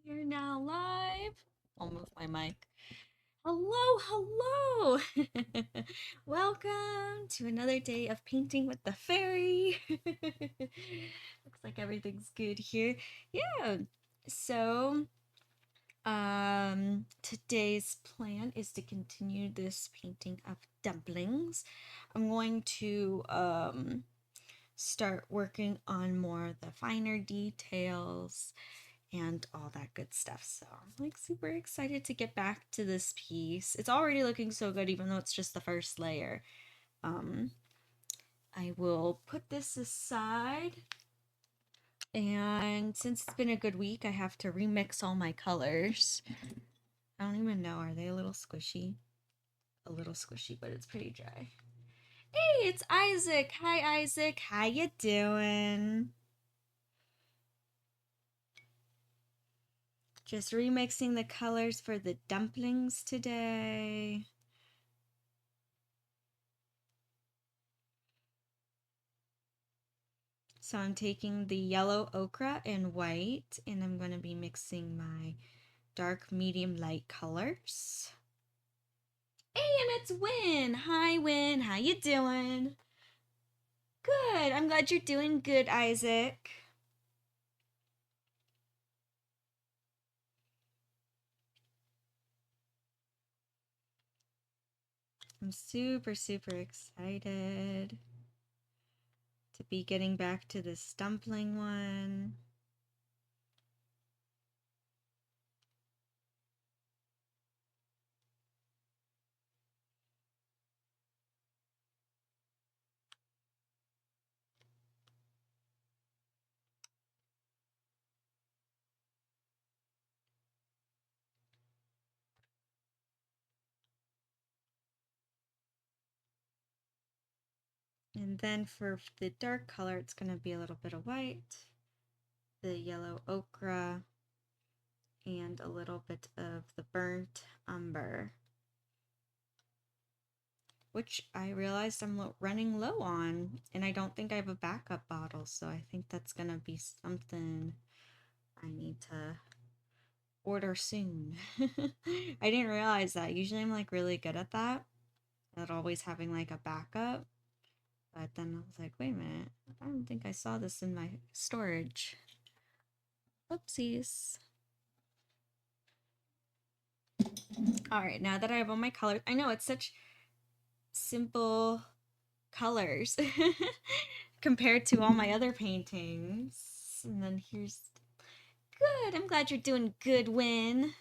We're now live. I'll move my mic. Hello, hello. Welcome to another day of painting with the fairy. Looks like everything's good here. Yeah. So, today's plan is to continue this painting of dumplings. I'm going to start working on more of the finer details and all that good stuff. So I'm like super excited to get back to this piece. It's already looking so good, even though it's just the first layer. Um, I will put this aside. And since it's been a good week, I have to remix all my colors. I don't even know, are they a little squishy? A little squishy, but it's pretty dry. Hey, it's Isaac. Hi, Isaac. How you doing? Just remixing the colors for the dumplings today. So I'm taking the yellow ochre and white, and I'm going to be mixing my dark, medium, light colors. Hey, and it's Win. Hi, Win. How you doing? Good. I'm glad you're doing good, Isaac. I'm super, super excited to be getting back to this dumpling one. And then for the dark color, it's going to be a little bit of white, the yellow ochre, and a little bit of the burnt umber, which I realized I'm running low on, and I don't think I have a backup bottle, so I think that's going to be something I need to order soon. I didn't realize that. Usually I'm like really good at that, at always having like a backup. But then I was like, wait a minute, I don't think I saw this in my storage. Oopsies. All right, now that I have all my colors, I know it's such simple colors compared to all my other paintings. And then here's good. I'm glad you're doing good, Win.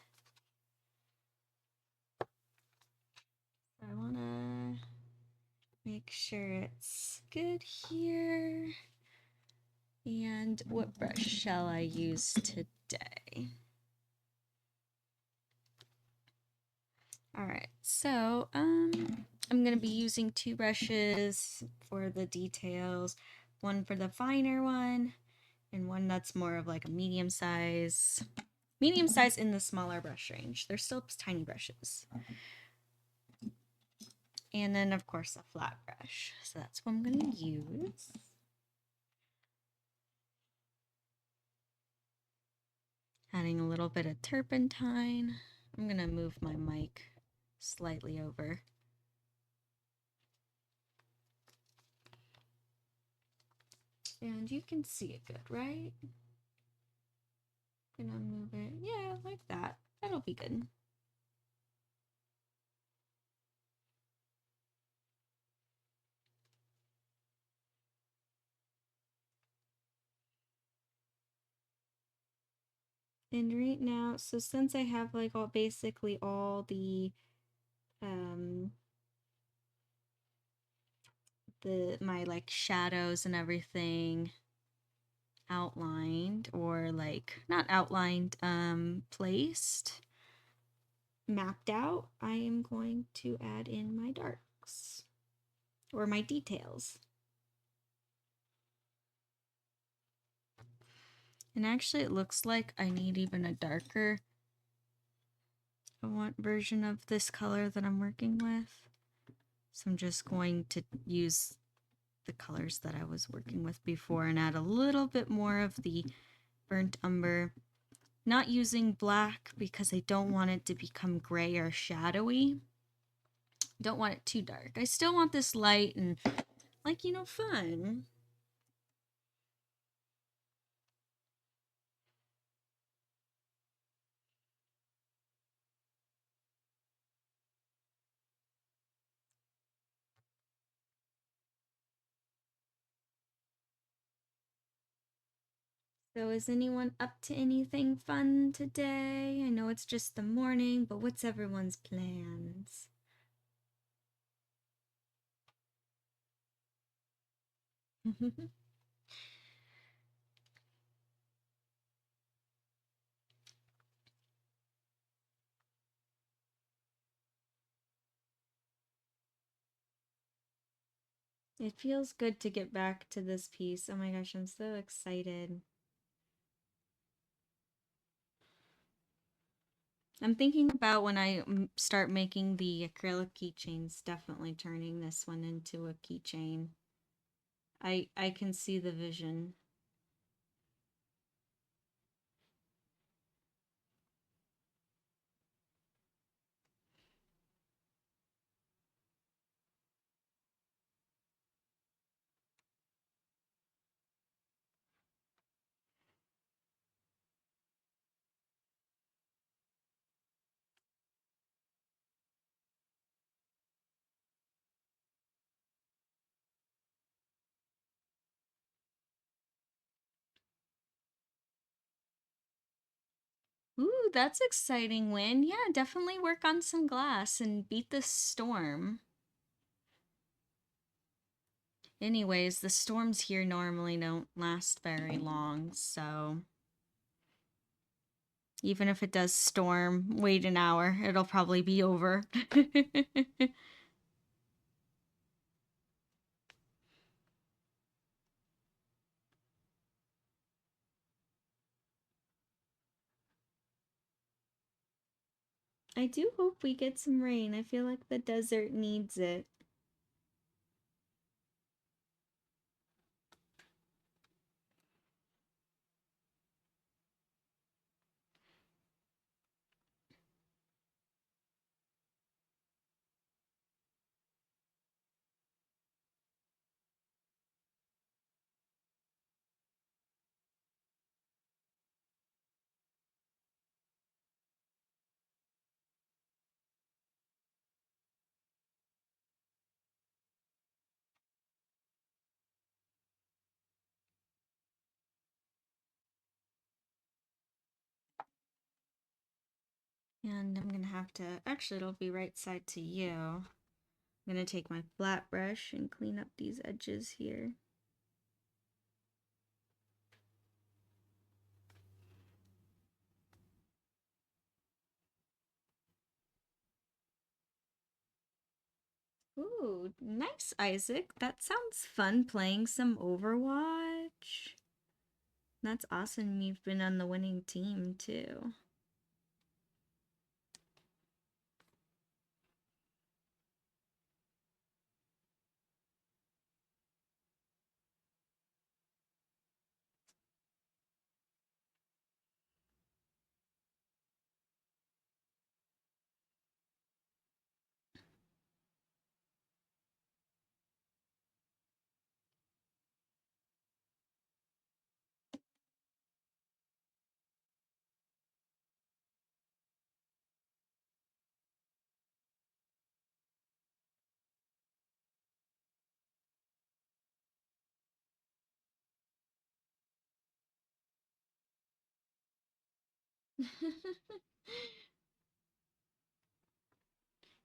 I want to make sure it's good here. And what brush shall I use today? All right, so I'm going to be using two brushes for the details, one for the finer one and one that's more of like a medium size in the smaller brush range. They're still tiny brushes. And then of course a flat brush. So that's what I'm going to use. Adding a little bit of turpentine. I'm going to move my mic slightly over. And you can see it good, right? Gonna move it, yeah, like that. That'll be good. And right now, so since I have like basically all the my like shadows and everything outlined, or like not outlined, placed, mapped out, I am going to add in my darks or my details. And actually it looks like I need even a darker version of this color that I'm working with. So I'm just going to use the colors that I was working with before and add a little bit more of the burnt umber Not using black because I don't want it to become gray or shadowy. Don't want it too dark. I still want this light and, like, fun. So, is anyone up to anything fun today? I know it's just the morning, but what's everyone's plans? It feels good to get back to this piece. Oh my gosh, I'm so excited. I'm thinking about when I start making the acrylic keychains, definitely turning this one into a keychain. I can see the vision. Ooh, that's exciting win. Yeah, definitely work on some glass and beat the storm. Anyways, the storms here normally don't last very long, so even if it does storm, wait an hour, it'll probably be over. I do hope we get some rain. I feel like the desert needs it. And I'm gonna have to, actually, it'll be right side to you. I'm gonna take my flat brush and clean up these edges here. Ooh, nice, Isaac. That sounds fun playing some Overwatch. That's awesome. You've been on the winning team too.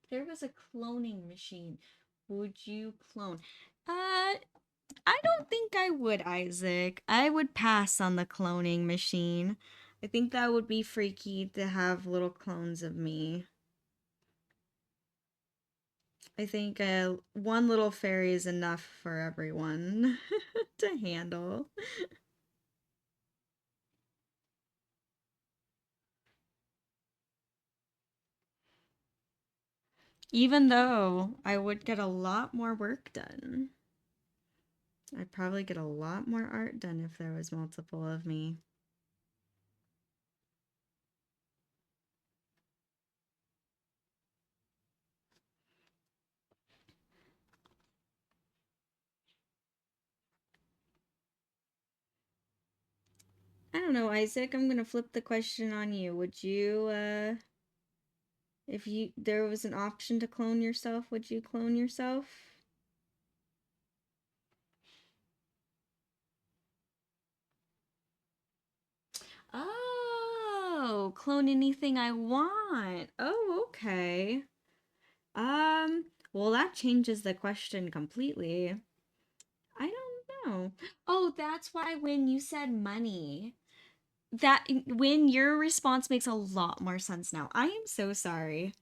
There was a cloning machine. Would you clone? I don't think I would, Isaac. I would pass on the cloning machine. I think that would be freaky to have little clones of me. I think one little fairy is enough for everyone to handle. Even though I would get a lot more work done. I'd probably get a lot more art done if there was multiple of me. I don't know, Isaac. I'm gonna flip the question on you. Would you, if you there was an option to clone yourself, would you clone yourself? Oh, clone anything I want. Oh, okay. Well, that changes the question completely. I don't know. Oh, that's why when you said money, that when your response makes a lot more sense now. I am so sorry.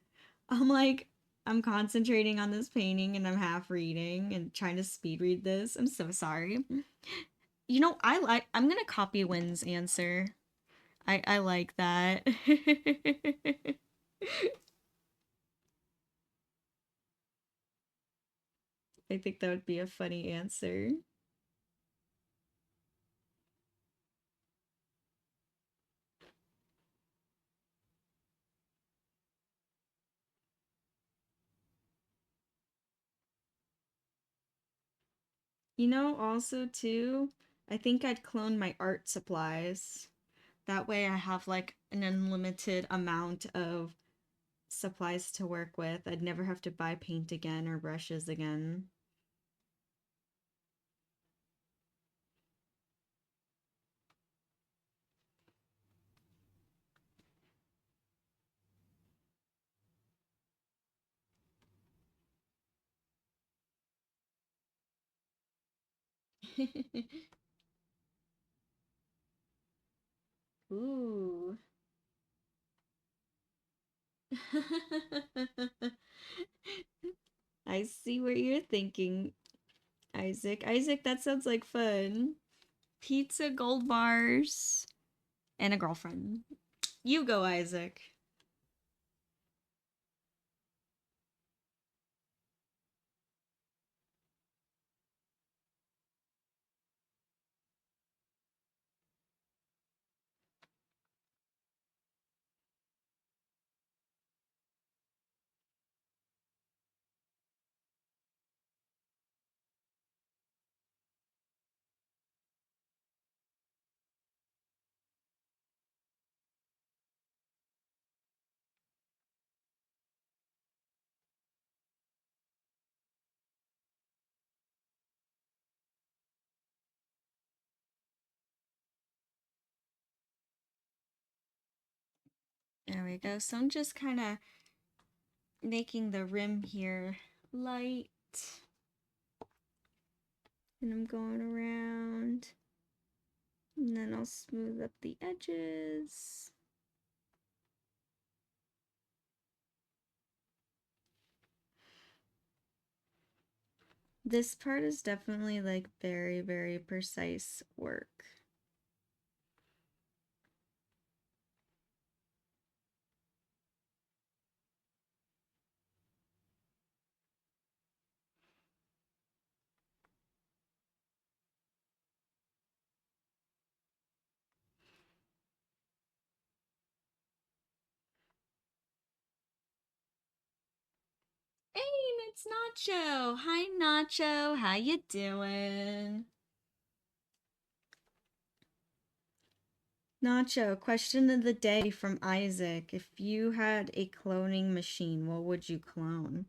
I'm like, I'm concentrating on this painting and I'm half reading and trying to speed read this. I'm so sorry. You know, I'm gonna copy Wynn's answer. I like that. I think that would be a funny answer. You know, also too, I think I'd clone my art supplies. That way I have like an unlimited amount of supplies to work with. I'd never have to buy paint again or brushes again. Ooh. I see what you're thinking, Isaac. Isaac, that sounds like fun. Pizza, gold bars, and a girlfriend. You go, Isaac. There we go. So I'm just kind of making the rim here light. And I'm going around. And then I'll smooth up the edges. This part is definitely like very, very precise work. Hey, it's Nacho. Hi, Nacho. How you doing? Nacho, question of the day from Isaac. If you had a cloning machine, what would you clone?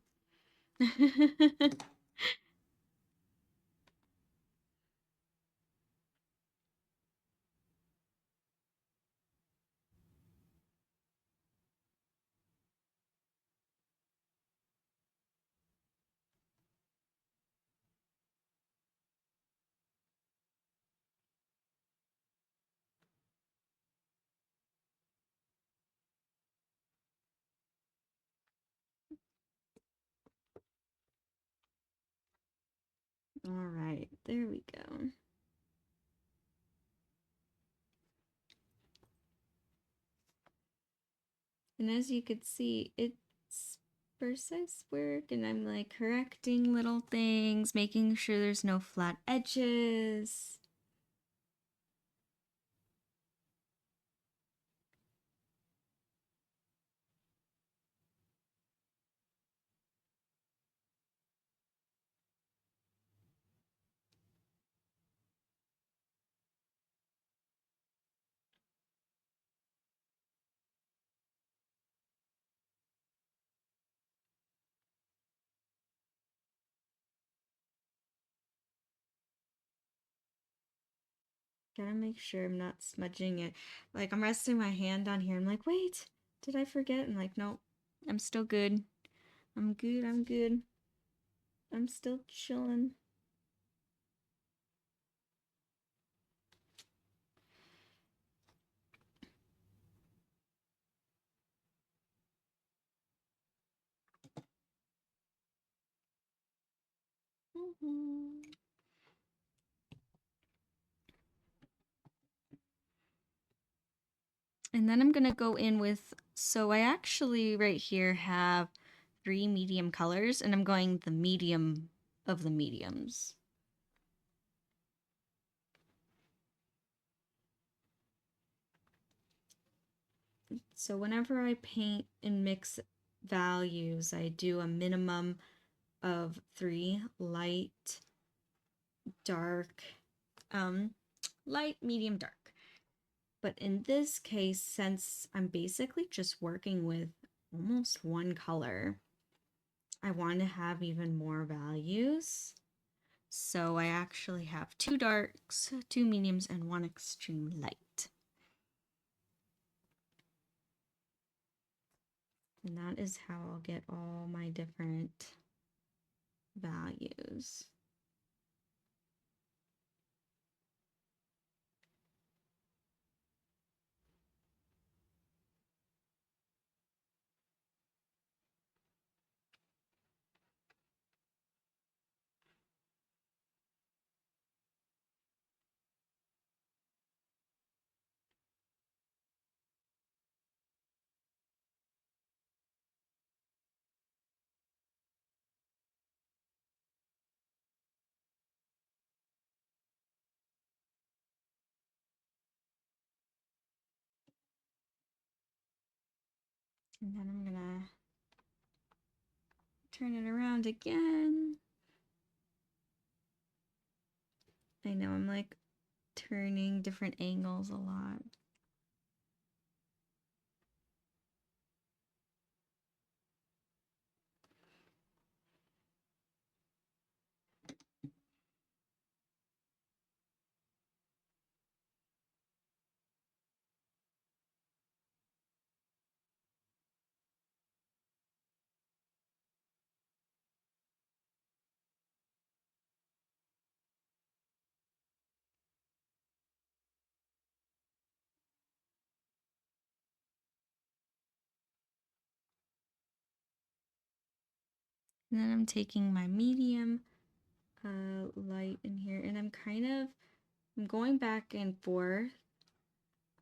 All right, there we go. And as you could see, it's precise work, and I'm like correcting little things, making sure there's no flat edges. Gotta make sure I'm not smudging it. Like, I'm resting my hand on here. I'm like, wait, did I forget? I'm like, nope, I'm still good. I'm good, I'm good. I'm still chilling. And then I'm gonna go in with, so I actually right here have 3 medium colors, and I'm going the medium of the mediums. So whenever I paint and mix values, I do a minimum of 3: light, dark, light, medium, dark. But in this case, since I'm basically just working with almost one color, I want to have even more values. So I actually have 2 darks, 2 mediums, and 1 extreme light. And that is how I'll get all my different values. And then I'm gonna turn it around again. I know I'm like turning different angles a lot. And then I'm taking my medium light in here, and I'm going back and forth.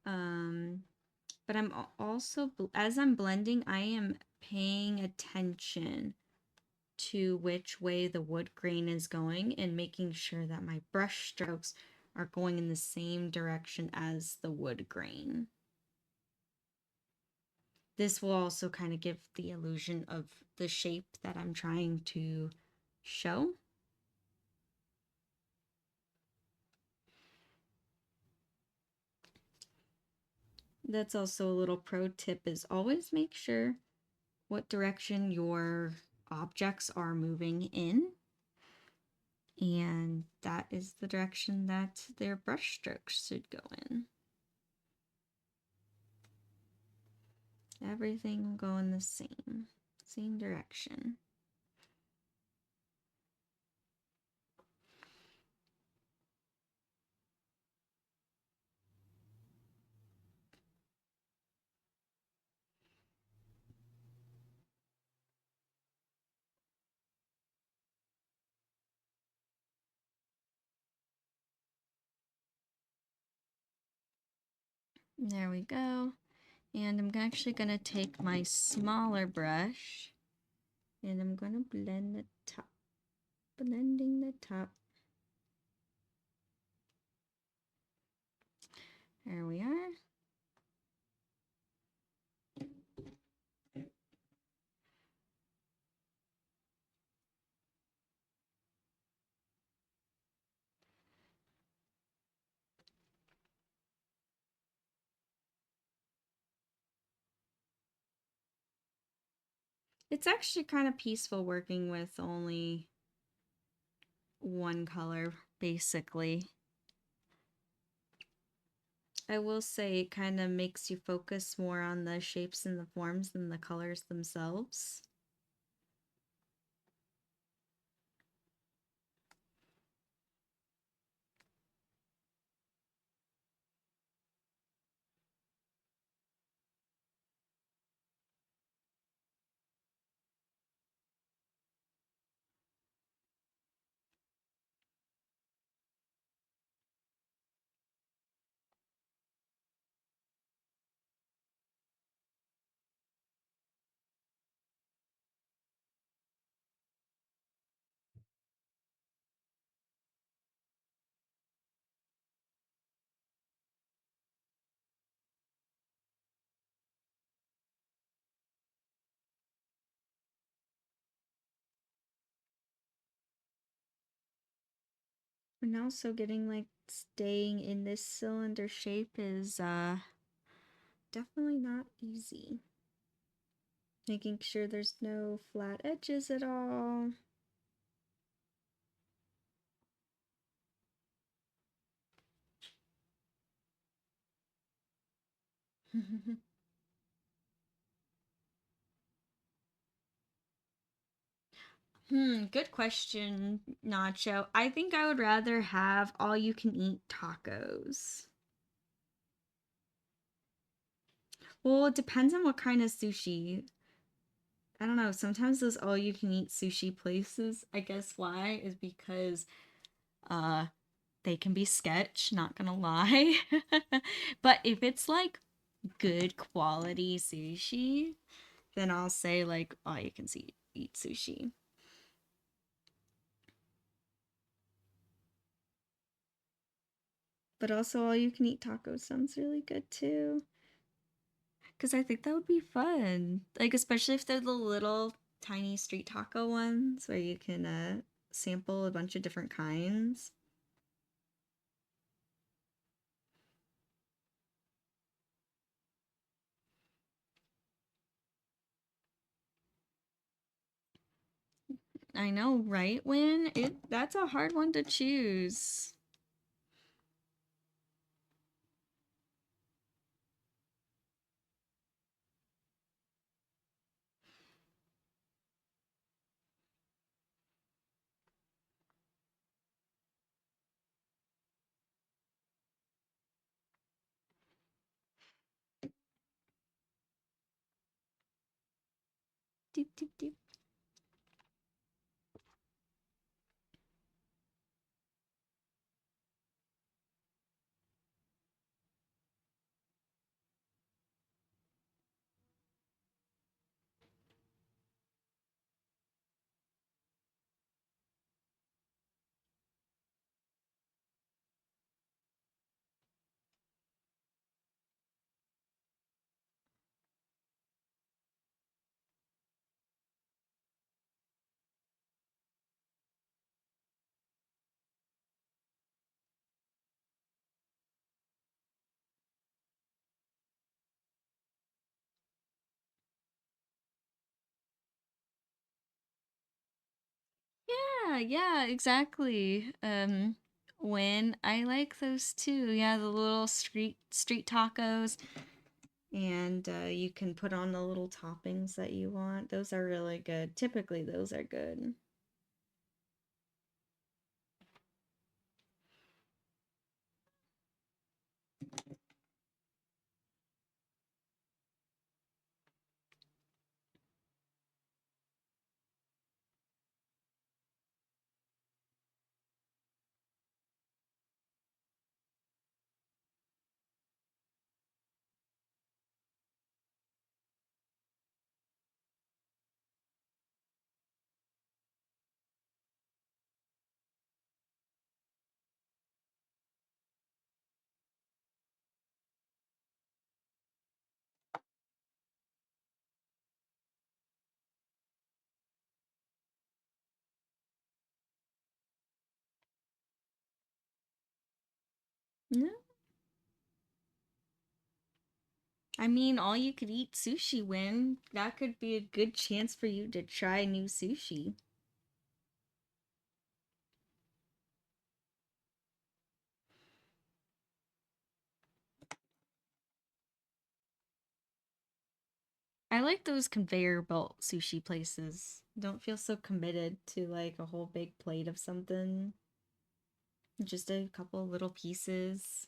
But I'm also, as I'm blending, I am paying attention to which way the wood grain is going and making sure that my brush strokes are going in the same direction as the wood grain. This will also kind of give the illusion of the shape that I'm trying to show. That's also a little pro tip, is always make sure what direction your objects are moving in. And that is the direction that their brush strokes should go in. Everything will go in the same direction. There we go. And I'm actually going to take my smaller brush and I'm going to blend the top. Blending the top. There we are. It's actually kind of peaceful working with only one color, basically. I will say it kind of makes you focus more on the shapes and the forms than the colors themselves. And also getting like staying in this cylinder shape is definitely not easy. Making sure there's no flat edges at all. Good question, Nacho. I think I would rather have all you can eat tacos. Well, it depends on what kind of sushi. I don't know. Sometimes those all you can eat sushi places, I guess why is because uh they can be sketch, not gonna lie. But if it's like good quality sushi, then I'll say like all you can see eat sushi. But also all you can eat tacos sounds really good too. Cause I think that would be fun. Like especially if they're the little tiny street taco ones where you can sample a bunch of different kinds. I know, right? When it that's a hard one to choose. Doop, doop, doop. Yeah, yeah, exactly. When I like those too. Yeah, the little street tacos, and you can put on the little toppings that you want. Those are really good. Typically, those are good. No, I mean, all you could eat sushi when that could be a good chance for you to try new sushi. like those conveyor belt sushi places. Don't feel so committed to like a whole big plate of something. Just a couple little pieces.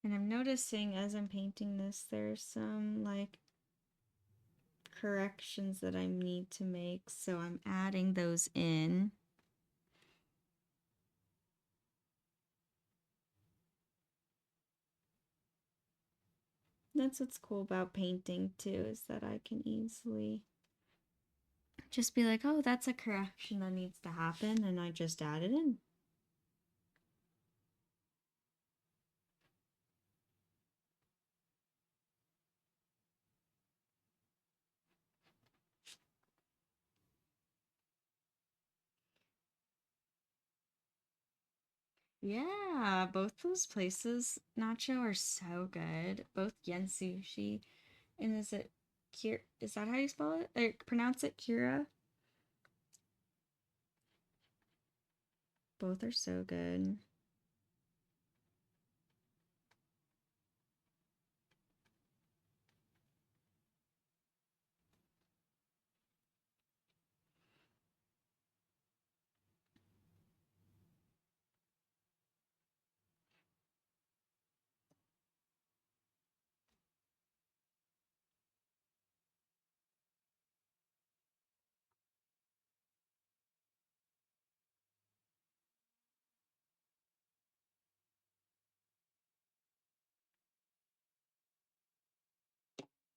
And I'm noticing as I'm painting this, there's some like corrections that I need to make, so I'm adding those in. That's what's cool about painting too, is that I can easily just be like, oh, that's a correction that needs to happen, and I just add it in. Yeah, both those places, nacho, are so good. Both Yen Sushi and is it Kira? Is that how you spell it? Or pronounce it Kira? Both are so good.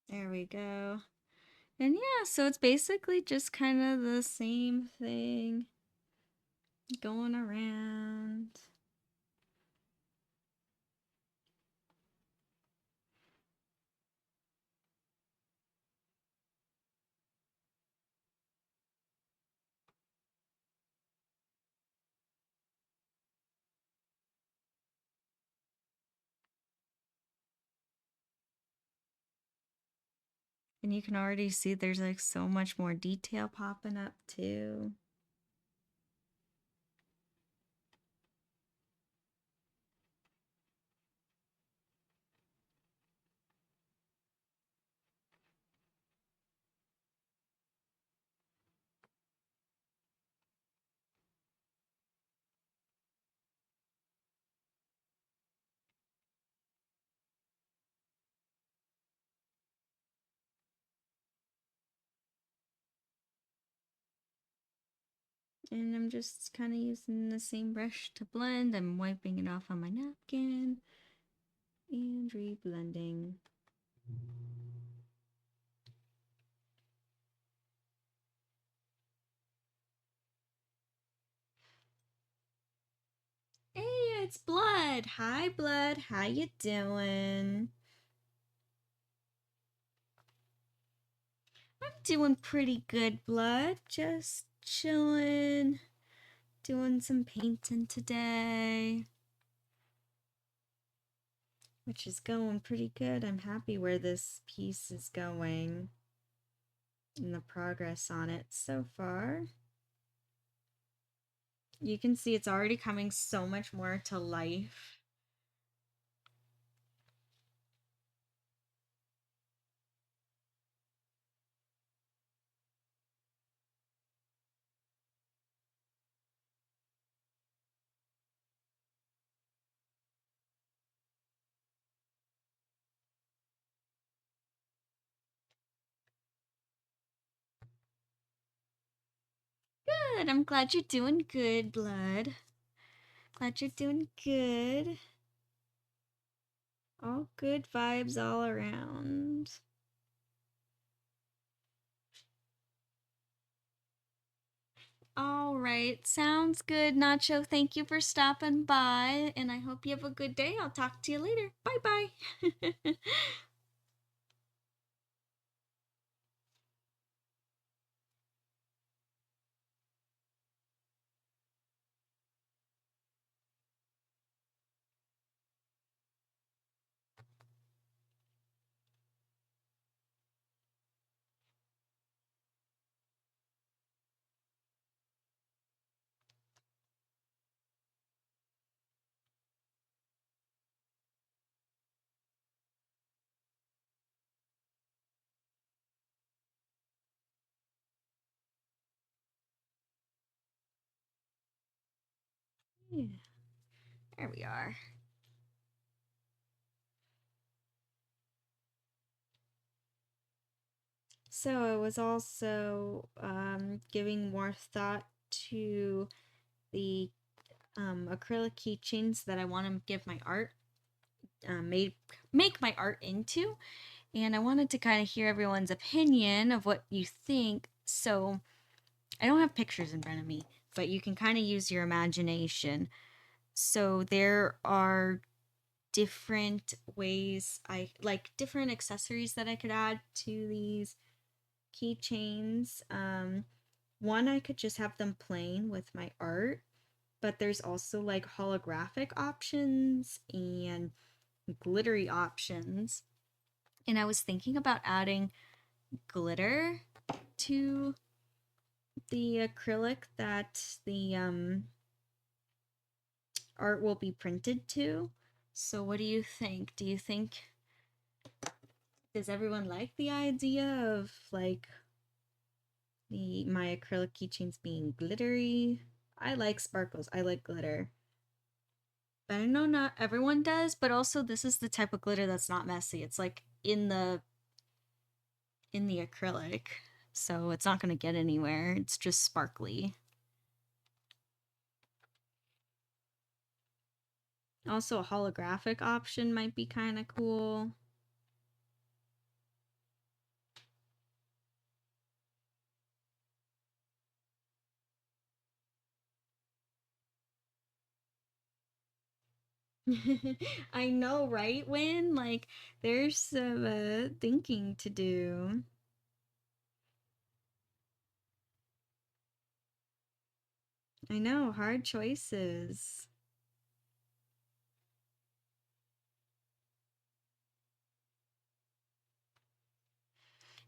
There we go. And yeah, so it's basically just kind of the same thing going around. And you can already see there's like so much more detail popping up too. And I'm just kind of using the same brush to blend. I'm wiping it off on my napkin and reblending. Hey, it's Blood. Hi, Blood. How you doing? I'm doing pretty good, Blood. Just chilling, doing some painting today, which is going pretty good. I'm happy where this piece is going and the progress on it so far. You can see it's already coming so much more to life. Good. I'm glad you're doing good, Blood. Glad you're doing good. All good vibes all around. All right. Sounds good, Nacho. Thank you for stopping by, and I hope you have a good day. I'll talk to you later. Bye bye. Yeah, there we are. So I was also giving more thought to the acrylic keychains that I want to give my art, made make my art into, and I wanted to kind of hear everyone's opinion of what you think. So I don't have pictures in front of me, but you can kind of use your imagination. So there are different ways I like different accessories that I could add to these keychains. One, I could just have them plain with my art, but there's also like holographic options and glittery options. And I was thinking about adding glitter to the acrylic that the art will be printed to. So, what do you think? Do you think, does everyone like the idea of like my acrylic keychains being glittery? I like sparkles. I like glitter. But I know not everyone does, but also this is the type of glitter that's not messy. It's like in the acrylic. So it's not going to get anywhere. It's just sparkly. Also, a holographic option might be kind of cool. I know, right, Win? Like, there's some thinking to do. I know, hard choices.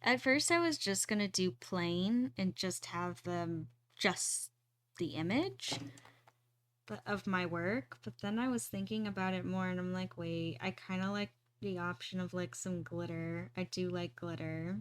At first, I was just gonna do plain and just have them just the image of my work, but then I was thinking about it more and I'm like, wait, I kind of like the option of like some glitter. I do like glitter.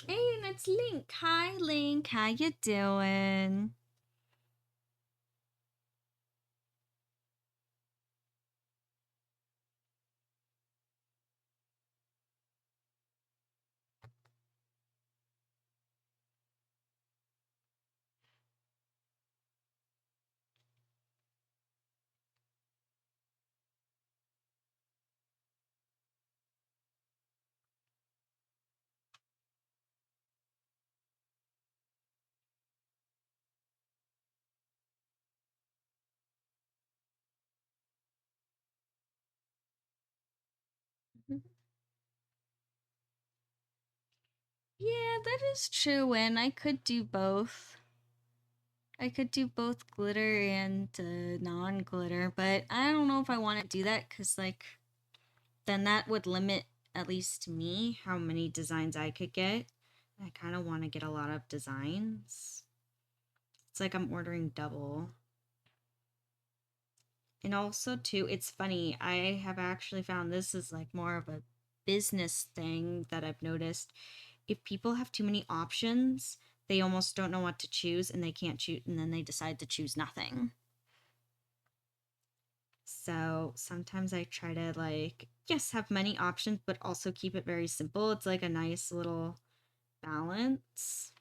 Hey, and it's Link. Hi, Link. How you doing? Yeah, that is true, and I could do both. I could do both glitter and non-glitter, but I don't know if I want to do that because, like, then that would limit, at least me, how many designs I could get. I kind of want to get a lot of designs. It's like I'm ordering double. And also, too, it's funny. I have actually found this is like more of a business thing that I've noticed. If people have too many options, they almost don't know what to choose and they can't choose, and then they decide to choose nothing. So sometimes I try to, like, yes, have many options, but also keep it very simple. It's like a nice little balance.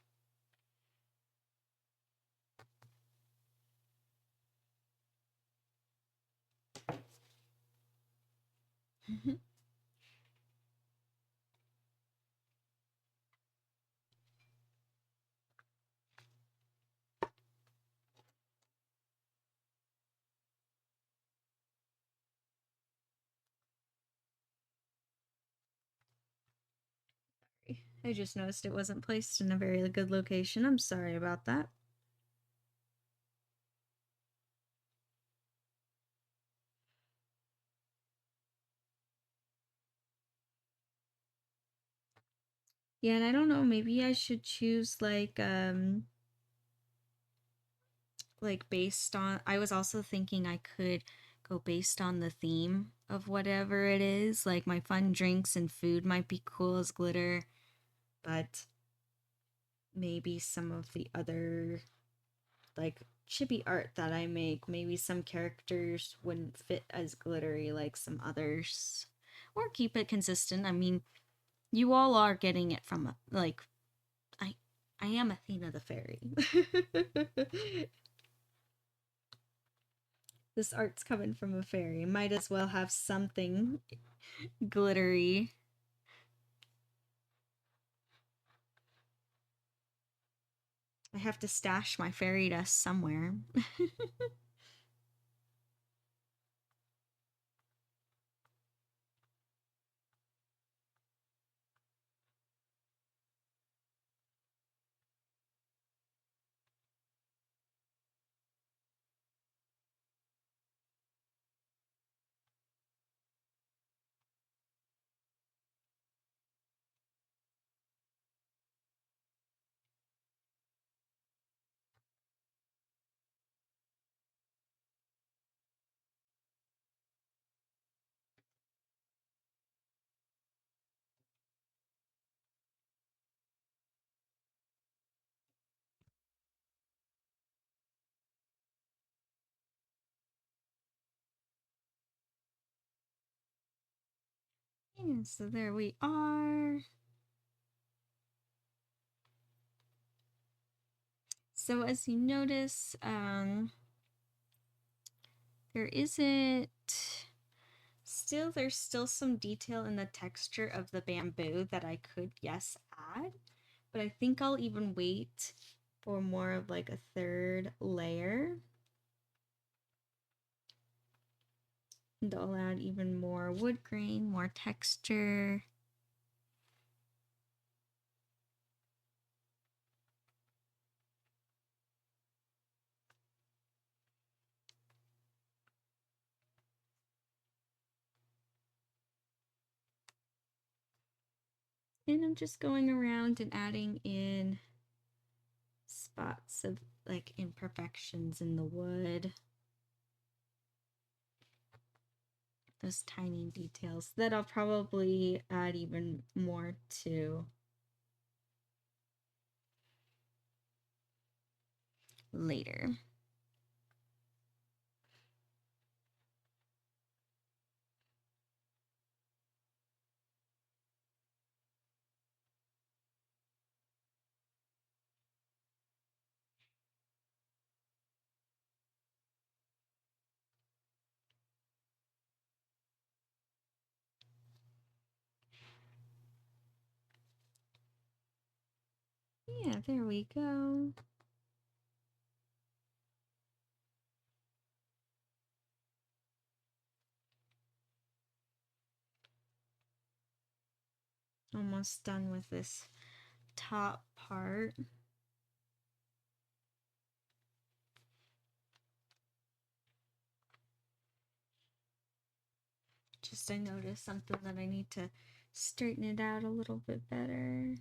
I just noticed it wasn't placed in a very good location. I'm sorry about that. Yeah, and I don't know, maybe I should choose like based on, I was also thinking I could go based on the theme of whatever it is. Like my fun drinks and food might be cool as glitter, but maybe some of the other like chibi art that I make, maybe some characters wouldn't fit as glittery like some others. Or keep it consistent. I mean, you all are getting it from like I I am Athena the fairy. This art's coming from a fairy. Might as well have something glittery. I have to stash my fairy dust somewhere. And so there we are. So as you notice, there isn't still there's still some detail in the texture of the bamboo that I could, yes, add, but I think I'll even wait for more of like a third layer, and I'll add even more wood grain, more texture. And I'm just going around and adding in spots of like imperfections in the wood. Those tiny details that I'll probably add even more to later. Yeah, there we go. Almost done with this top part. Just I noticed something that I need to straighten it out a little bit better.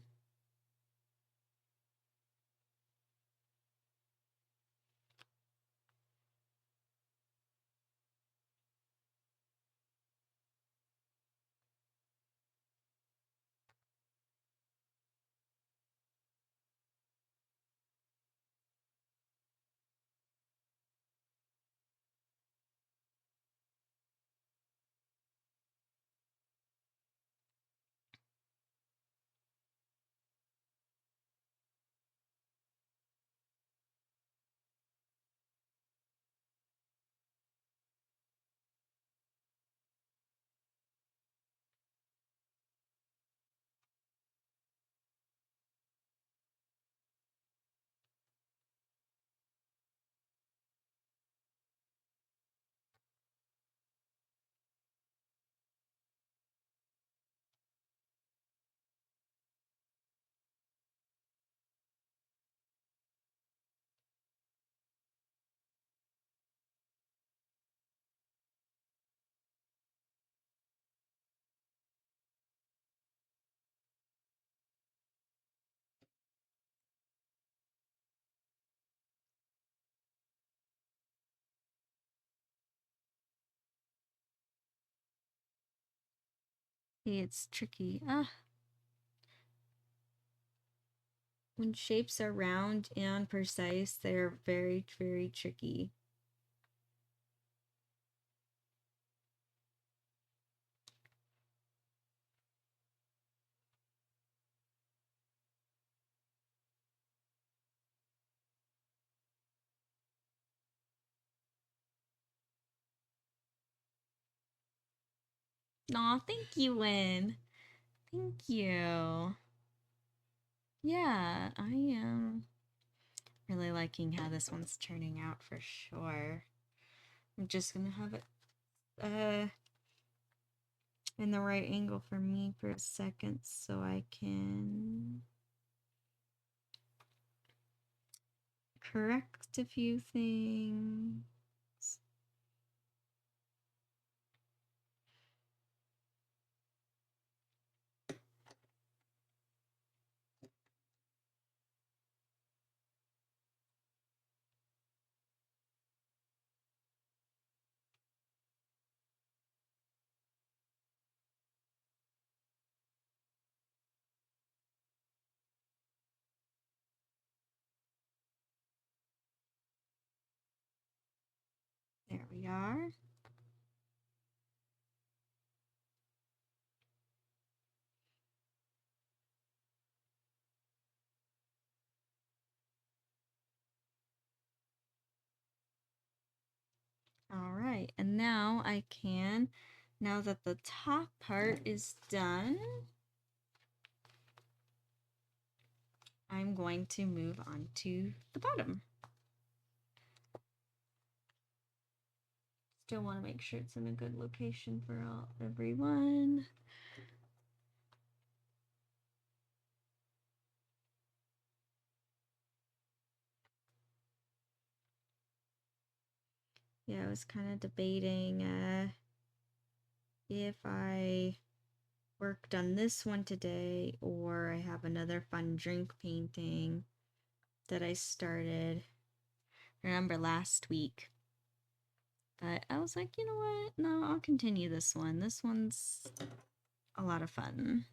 It's tricky. When shapes are round and precise, they're very, very tricky. Aw, thank you, Win. Thank you. Yeah, I am really liking how this one's turning out for sure. I'm just gonna have it in the right angle for me for a second so I can correct a few things. There we are. All right, and now now that the top part is done, I'm going to move on to the bottom. Still want to make sure it's in a good location for everyone. Yeah, I was kind of debating if I worked on this one today or I have another fun drink painting that I started, remember, last week. But I was like, you know what? No, I'll continue this one. This one's a lot of fun.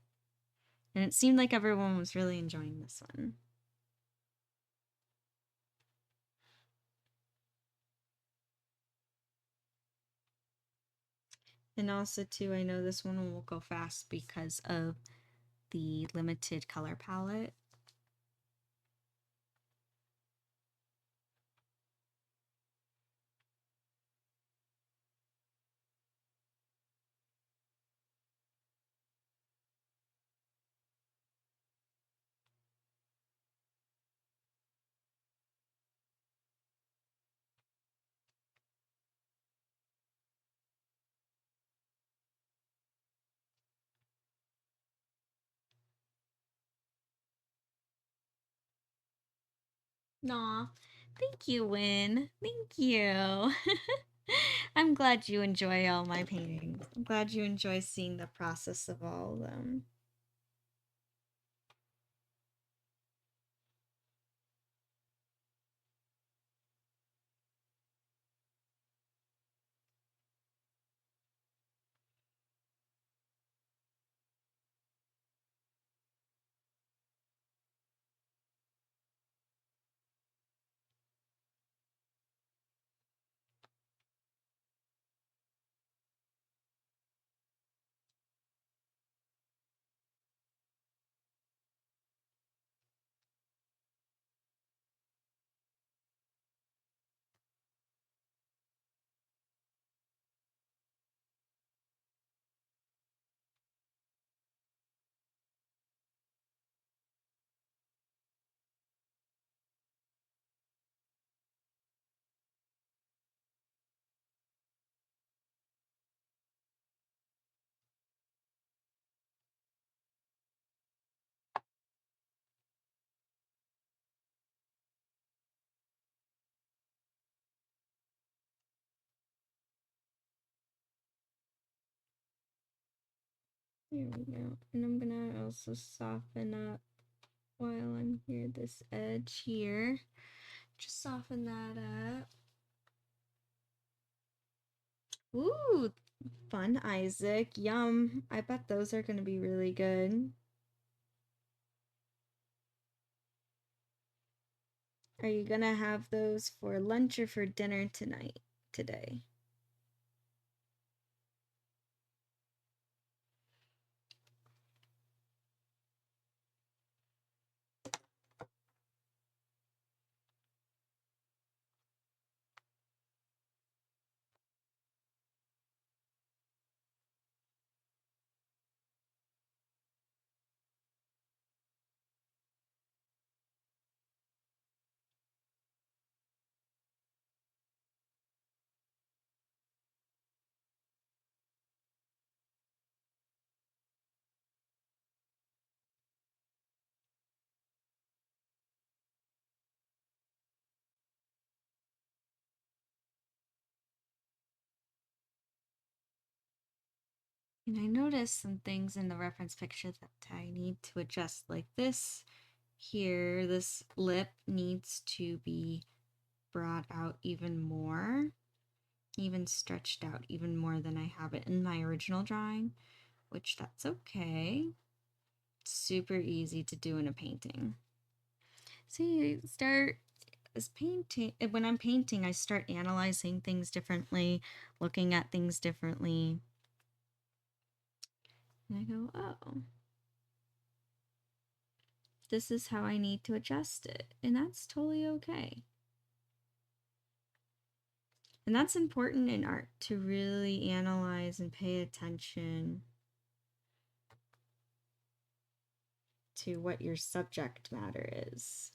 And it seemed like everyone was really enjoying this one. And also, too, I know this one will go fast because of the limited color palette. Aw, thank you, Win. Thank you. I'm glad you enjoy all my paintings. I'm glad you enjoy seeing the process of all of them. There we go. And I'm gonna also soften up while I'm here this edge here. Just soften that up. Ooh, Fun, Isaac. Yum. I bet those are going to be really good. Are you going to have those for lunch or for dinner today? And I noticed some things in the reference picture that I need to adjust, like this here, this lip needs to be brought out even more, even stretched out even more than I have it in my original drawing, which that's okay. Super easy to do in a painting. So you start as painting, when I'm painting, I start analyzing things differently, looking at things differently. And I go, oh, this is how I need to adjust it. And that's totally okay. And that's important in art, to really analyze and pay attention to what your subject matter is.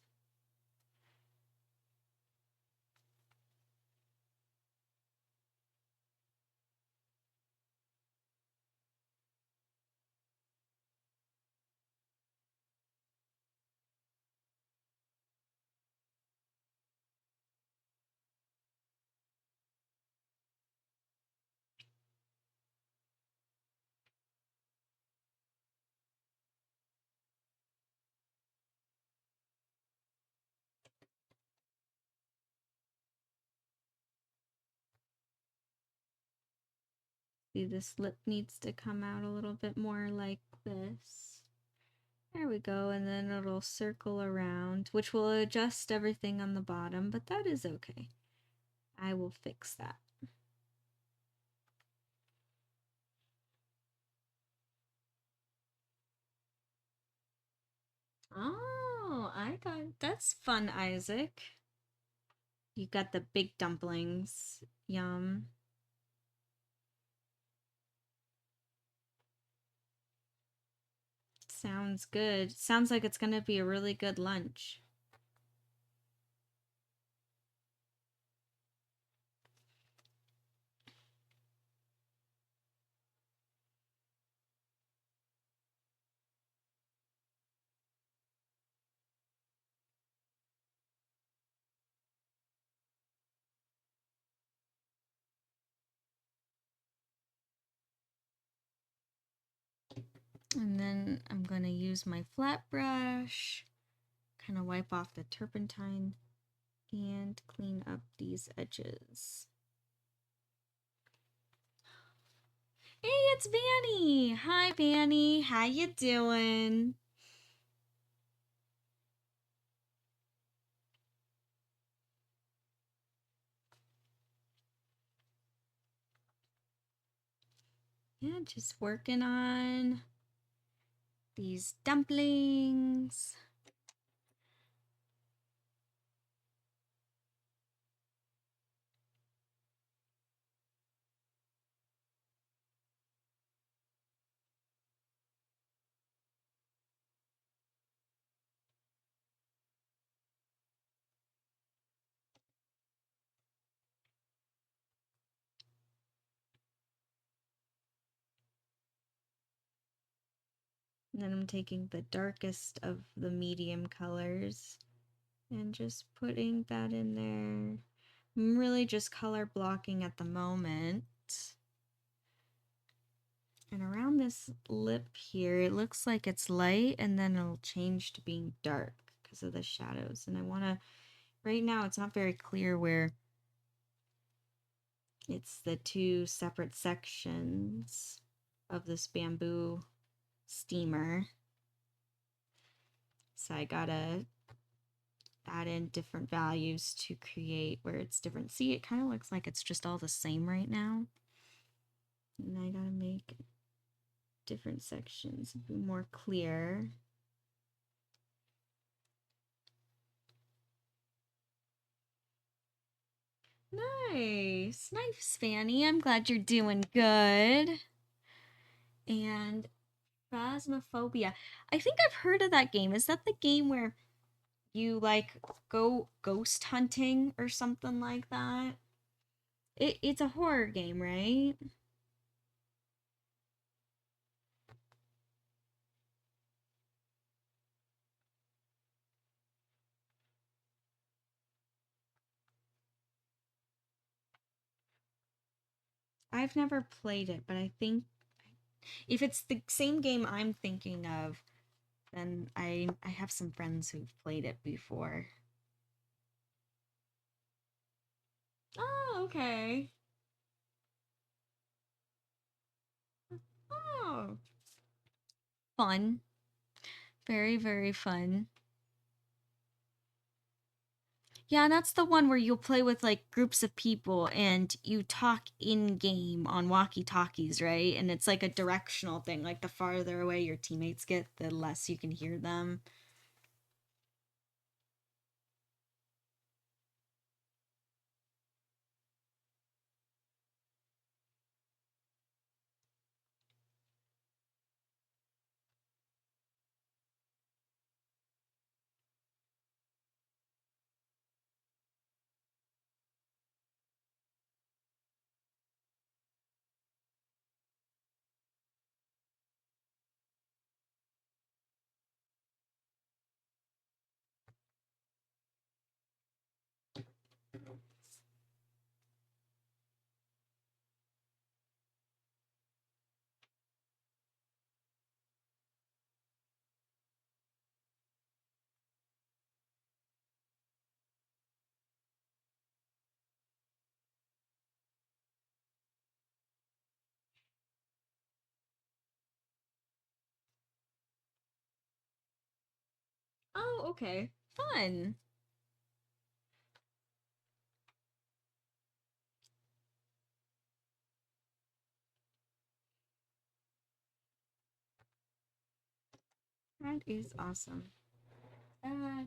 See, this lip needs to come out a little bit more like this. There we go, and then it'll circle around, which will adjust everything on the bottom, but that is okay. I will fix that. Oh, I got that's fun, Isaac. You got the big dumplings. Yum. Sounds good. Sounds like it's gonna be a really good lunch. And then I'm gonna use my flat brush, kind of wipe off the turpentine and clean up these edges. Hey, it's Vanny. Hi, Vanny. How you doing? Yeah, just working on these dumplings. And then I'm taking the darkest of the medium colors and just putting that in there. I'm really just color blocking at the moment. And around this lip here, it looks like it's light and then it'll change to being dark because of the shadows. And I want to, right now, it's not very clear where It's the two separate sections of this bamboo steamer. So I gotta add in different values to create where it's different. See, it kind of looks like it's just all the same right now. And I gotta make different sections be more clear. Nice. Nice, Fanny. I'm glad you're doing good. And Phasmophobia. I think I've heard of that game. Is that the game where you like go ghost hunting or something like that? It's a horror game, right? I've never played it, but I think if it's the same game I'm thinking of, then I have some friends who've played it before. Oh, okay. Oh, fun. Very, very fun. Yeah, and that's the one where you'll play with like groups of people and you talk in game on walkie-talkies, right? And it's like a directional thing. Like the farther away your teammates get, the less you can hear them. Oh, okay. Fun. That is awesome. Uh,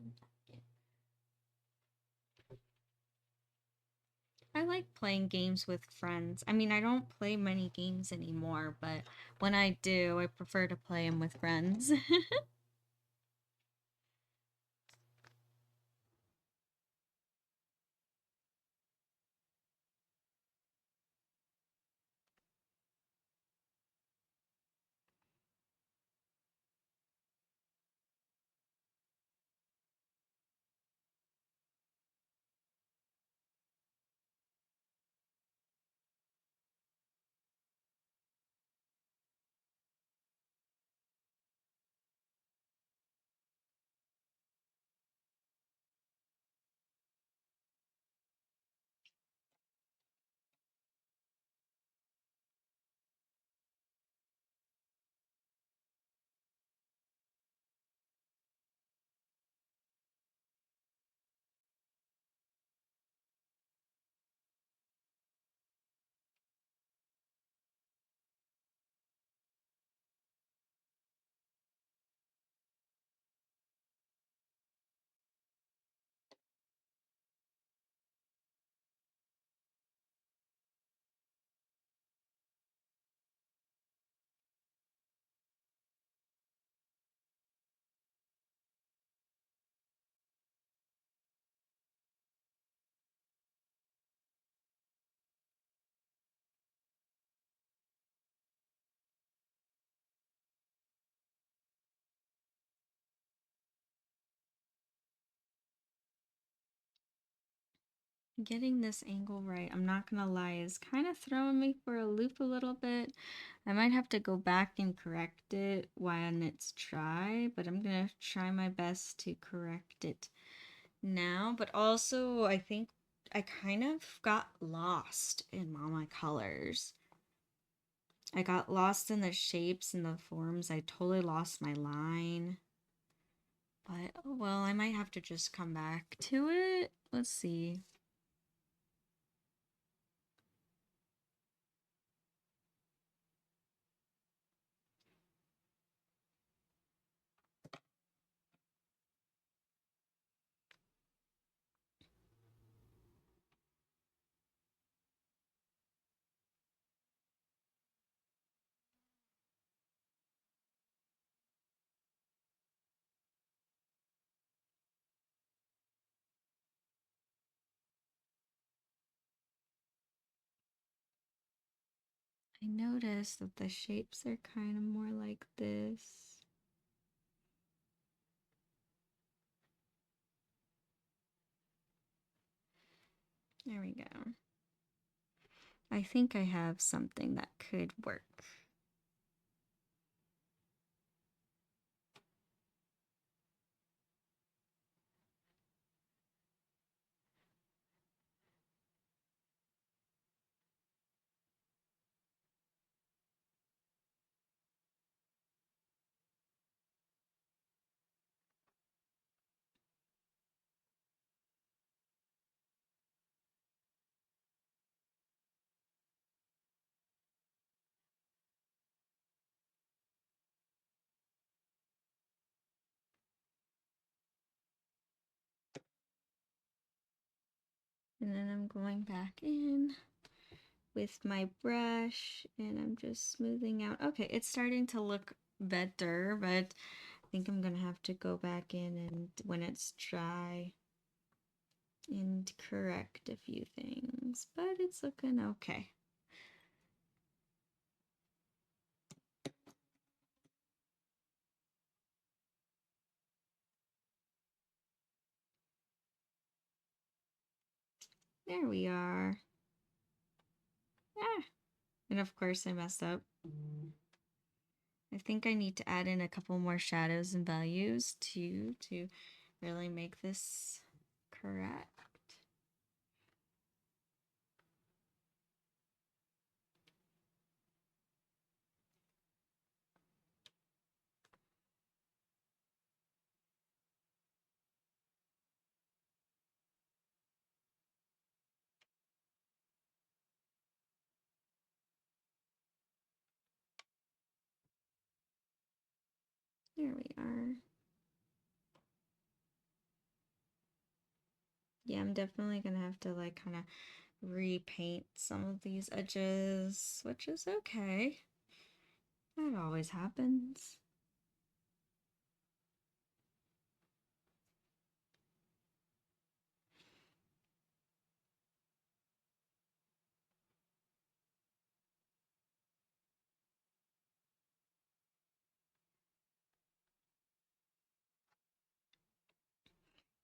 I like playing games with friends. I mean, I don't play many games anymore, but when I do, I prefer to play them with friends. Getting this angle right, I'm not gonna lie, is kind of throwing me for a loop a little bit. I might have to go back and correct it when it's dry, but I'm gonna try my best to correct it now. But also, I think I kind of got lost in all my colors. I got lost in the shapes and the forms. I totally lost my line. But oh well, I might have to just come back to it. Let's see. I noticed that the shapes are kind of more like this. There we go. I think I have something that could work. And then I'm going back in with my brush and I'm just smoothing out. Okay, it's starting to look better, but I think I'm gonna have to go back in and when it's dry and correct a few things, but it's looking okay. There we are. Ah, and of course I messed up. I think I need to add in a couple more shadows and values too to really make this correct. There we are. Yeah, I'm definitely gonna have to like kind of repaint some of these edges, which is okay. That always happens.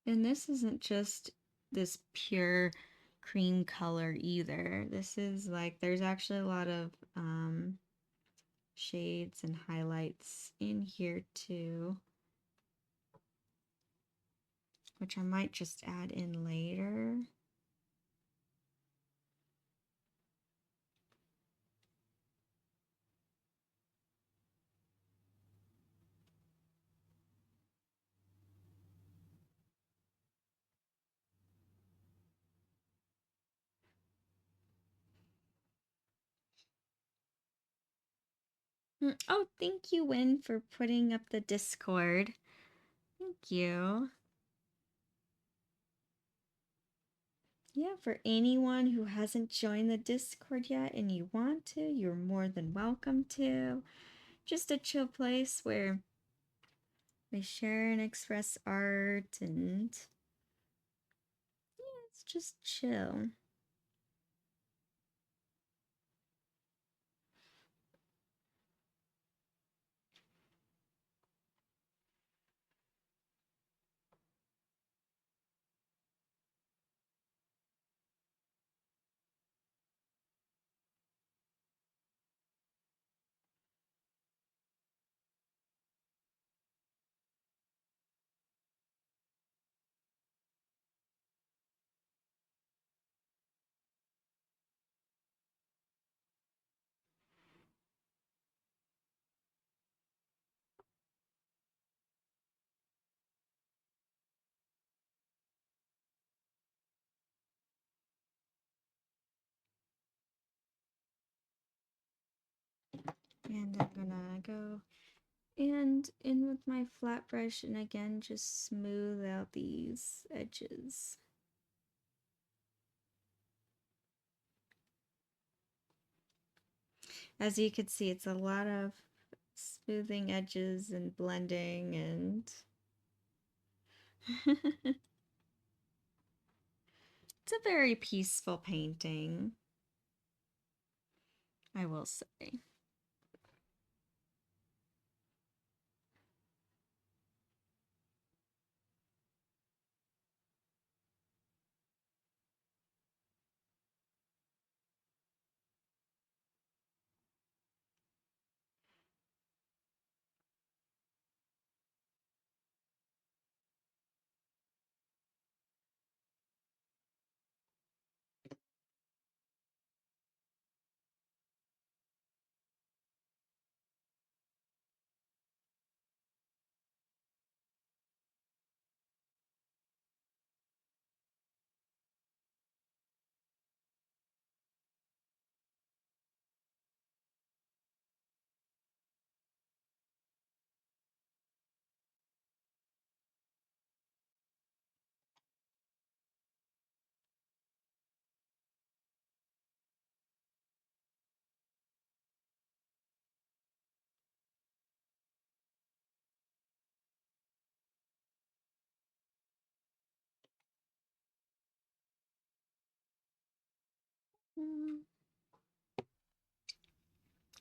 And this isn't just this pure cream color either. This is like, there's actually a lot of shades and highlights in here too, which I might just add in later. Oh, thank you, Win, for putting up the Discord. Thank you. Yeah, for anyone who hasn't joined the Discord yet and you want to, you're more than welcome to. Just a chill place where we share and express art and yeah, it's just chill. And I'm gonna go and in with my flat brush and again just smooth out these edges. As you can see, it's a lot of smoothing edges and blending and it's a very peaceful painting, I will say.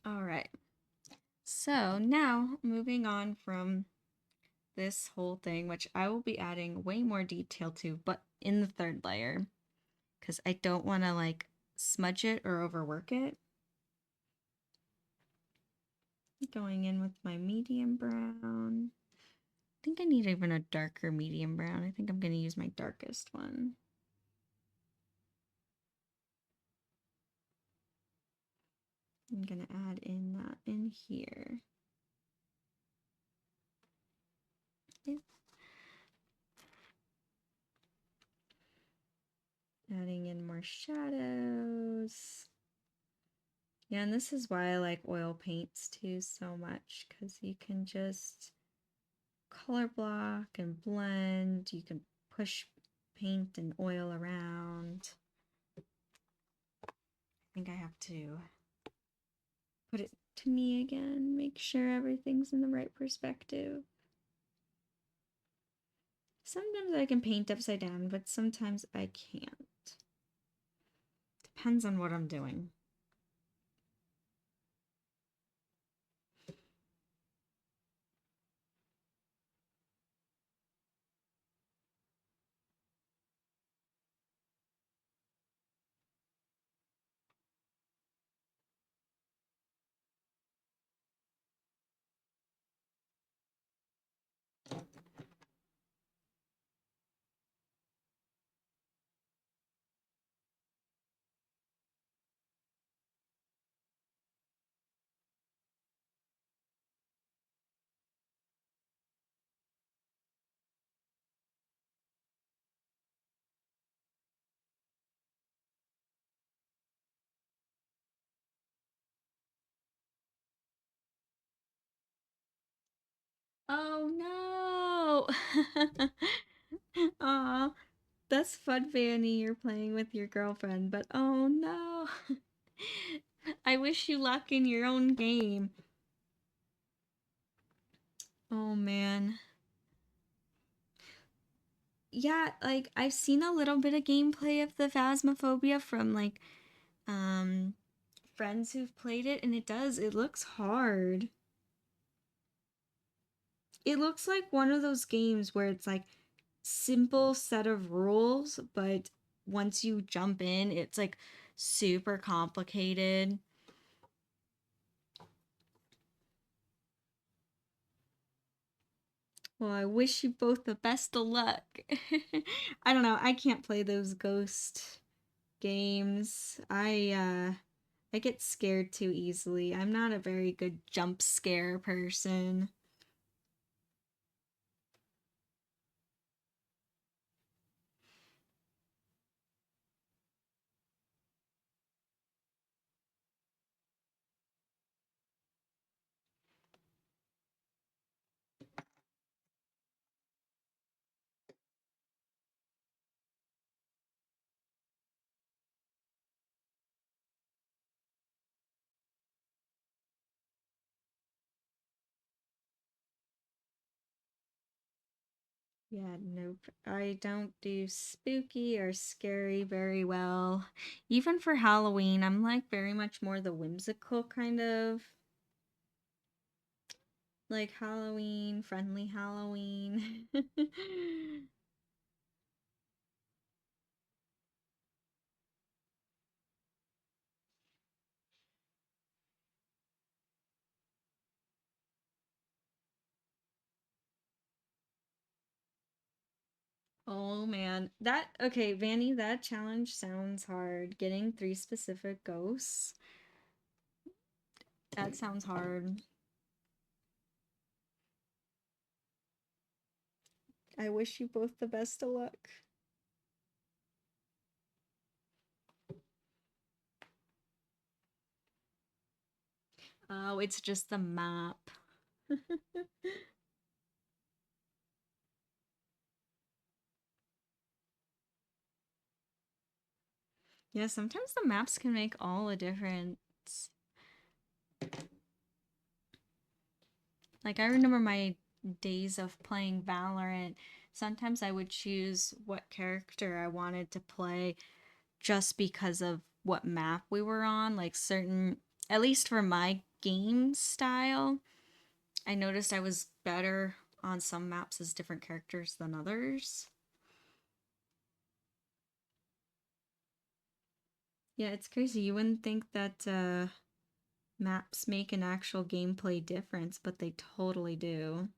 All right. So now moving on from this whole thing, which I will be adding way more detail to, but in the third layer, because I don't want to like smudge it or overwork it. Going in with my medium brown. I think I need even a darker medium brown. I think I'm going to use my darkest one. I'm going to add in that in here. Okay. Adding in more shadows. Yeah, and this is why I like oil paints too so much, because you can just color block and blend. You can push paint and oil around. I think I have to put it to me again, make sure everything's in the right perspective. Sometimes I can paint upside down, but sometimes I can't. Depends on what I'm doing. Oh no! Aw, that's fun, Fanny. You're playing with your girlfriend, but oh no! I wish you luck in your own game. Oh man. Yeah, like I've seen a little bit of gameplay of the Phasmophobia from like um friends who've played it and it looks hard. It looks like one of those games where it's like simple set of rules, but once you jump in, it's like super complicated. Well, I wish you both the best of luck. I don't know, I can't play those ghost games. I get scared too easily. I'm not a very good jump scare person. Yeah, nope. I don't do spooky or scary very well. Even for Halloween, I'm like very much more the whimsical kind of like Halloween, friendly Halloween. Oh man. That okay, Vanny, that challenge sounds hard. Getting three specific ghosts. That sounds hard. I wish you both the best of luck. Oh, it's just the map. Yeah, sometimes the maps can make all the difference. Like I remember my days of playing Valorant. Sometimes I would choose what character I wanted to play just because of what map we were on. Like certain, at least for my game style, I noticed I was better on some maps as different characters than others. Yeah, it's crazy. You wouldn't think that maps make an actual gameplay difference, but they totally do.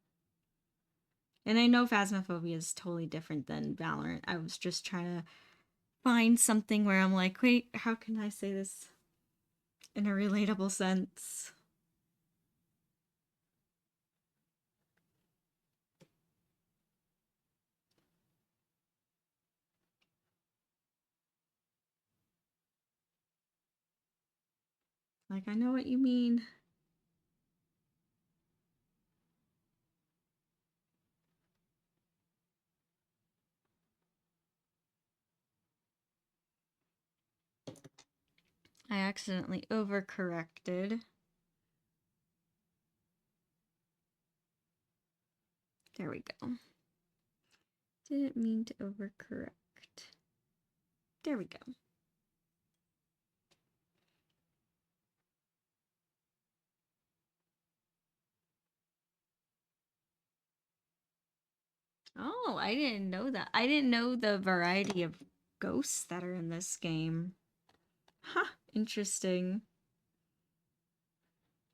And I know Phasmophobia is totally different than Valorant. I was just trying to find something where I'm like, wait, how can I say this in a relatable sense? Like, I know what you mean. I accidentally overcorrected. There we go. Didn't mean to overcorrect. There we go. Oh, I didn't know that. I didn't know the variety of ghosts that are in this game. Huh, interesting.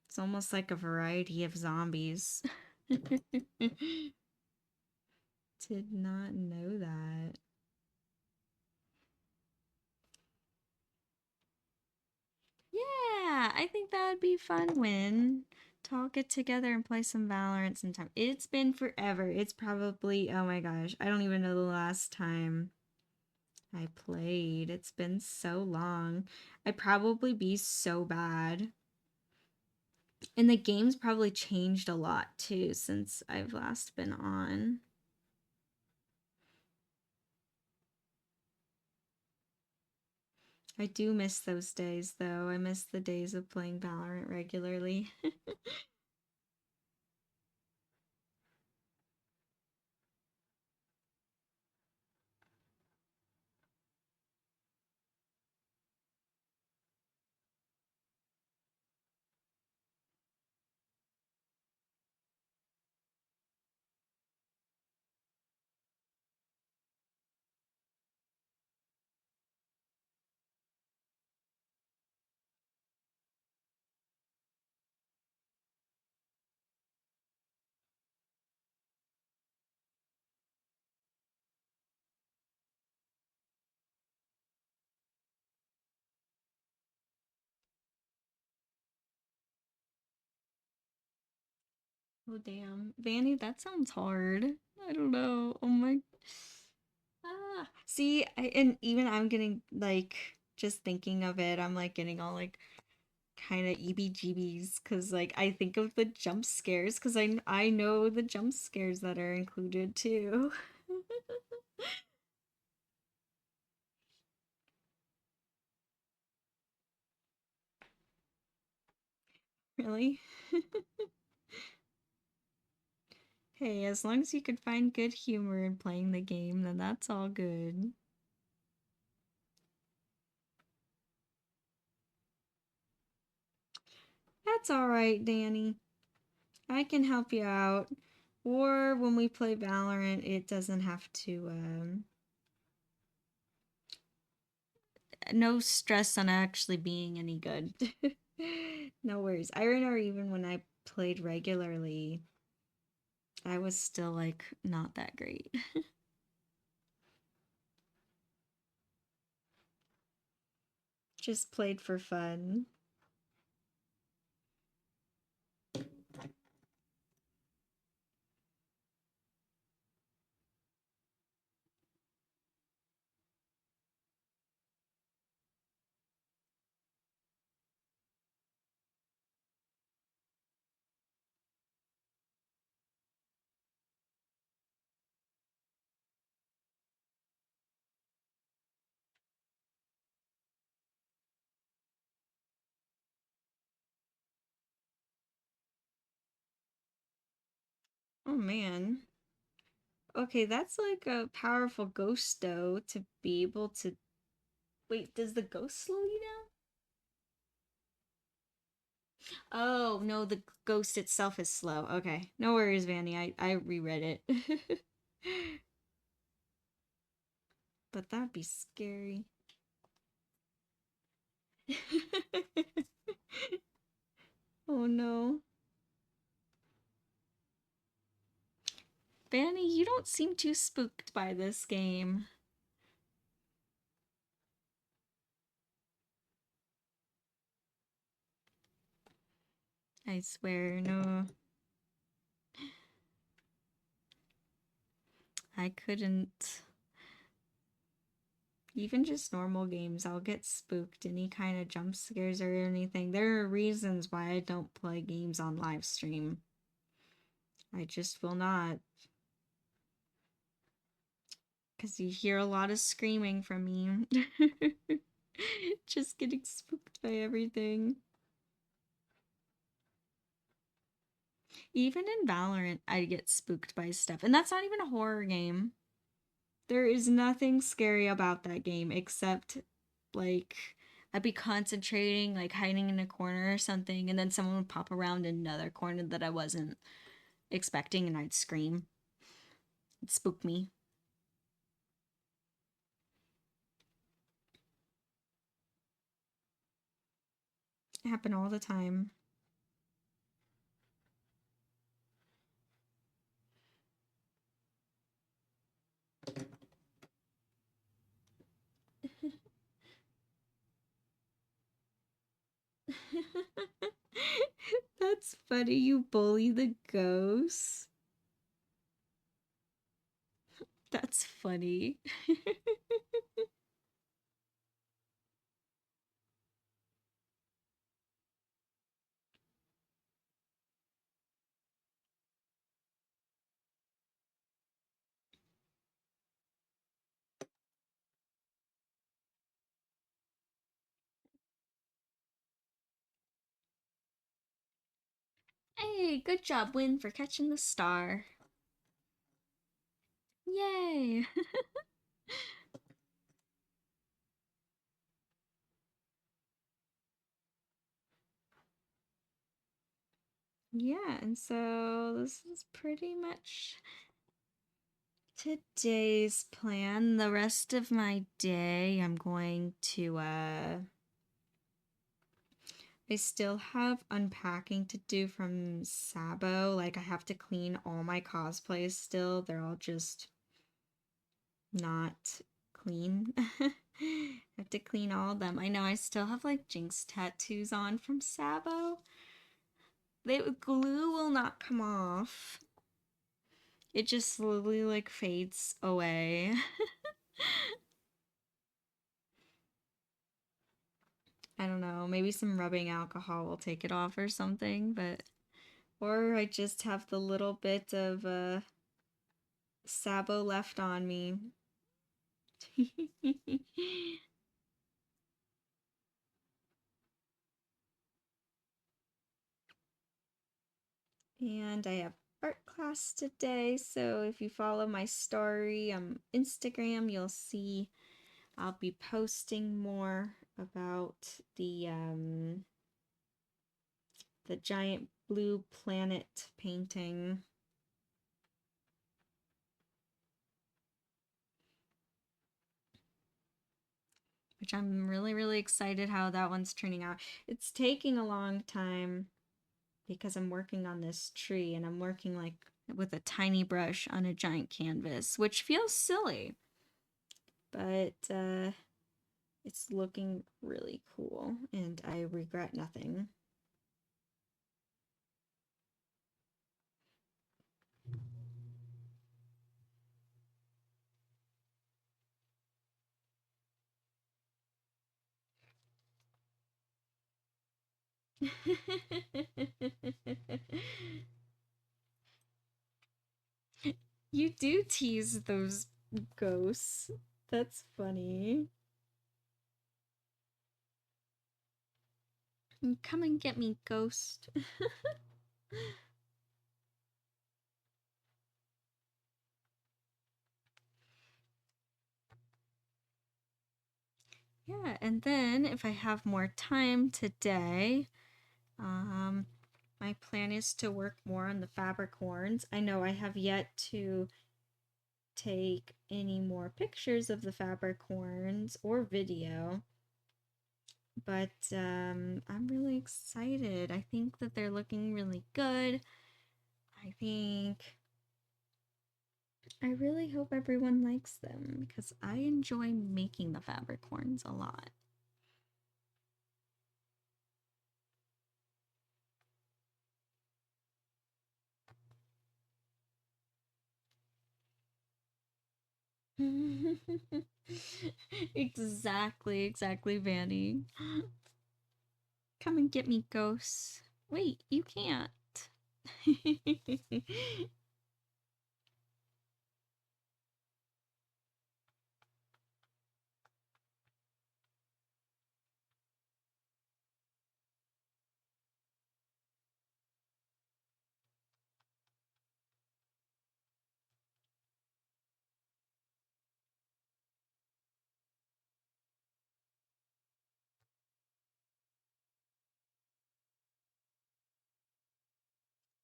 It's almost like a variety of zombies. Did not know that. Yeah, I think that would be fun when to all get together and play some Valorant sometime. It's been forever. It's probably, oh my gosh, I don't even know the last time I played. It's been so long. I'd probably be so bad. And the game's probably changed a lot too since I've last been on. I do miss those days though. I miss the days of playing Valorant regularly. Oh damn. Vanny, that sounds hard. I don't know. Oh my. Ah. See, and even I'm getting like just thinking of it, I'm like getting all like kind of EBGBs because like I think of the jump scares because I know the jump scares that are included too. Really? Hey, as long as you can find good humor in playing the game, then that's all good. That's all right, Danny. I can help you out. Or when we play Valorant, it doesn't have to, no stress on actually being any good. No worries. I remember even when I played regularly, I was still like not that great. Just played for fun. Oh man. Okay, that's like a powerful ghost though to be able to. Wait, does the ghost slow you down? Oh, no, the ghost itself is slow. Okay. No worries, Vanny. I reread it. But that'd be scary. Oh no. Vanny, you don't seem too spooked by this game. I swear, no. I couldn't. Even just normal games, I'll get spooked. Any kind of jump scares or anything. There are reasons why I don't play games on live stream. I just will not. Because you hear a lot of screaming from me. Just getting spooked by everything. Even in Valorant, I get spooked by stuff. And that's not even a horror game. There is nothing scary about that game except, like, I'd be concentrating, like hiding in a corner or something, and then someone would pop around another corner that I wasn't expecting, and I'd scream. It'd spook me. It happened all the time. That's funny. You bully the ghost. That's funny. Hey, good job, Win, for catching the star. Yay! Yeah, and so this is pretty much today's plan. The rest of my day, I'm going to, I still have unpacking to do from Sabo. Like, I have to clean all my cosplays still. They're all just not clean. I have to clean all of them. I know I still have like Jinx tattoos on from Sabo. The glue will not come off. It just slowly like fades away. I don't know, maybe some rubbing alcohol will take it off or something, but or I just have the little bit of Sabo left on me. And I have art class today. So if you follow my story on Instagram, you'll see I'll be posting more about the giant blue planet painting. Which I'm really, really excited how that one's turning out. It's taking a long time because I'm working on this tree and I'm working like with a tiny brush on a giant canvas, which feels silly, but it's looking really cool and I regret nothing. You do tease those ghosts. That's funny. Come and get me, ghost. Yeah, and then if I have more time today, my plan is to work more on the fabric horns. I know I have yet to take any more pictures of the fabric horns or video, but I'm really excited. I think that they're looking really good. I think I really hope everyone likes them because I enjoy making the fabric horns a lot. Exactly, Vanny. Come and get me, ghosts. Wait, you can't.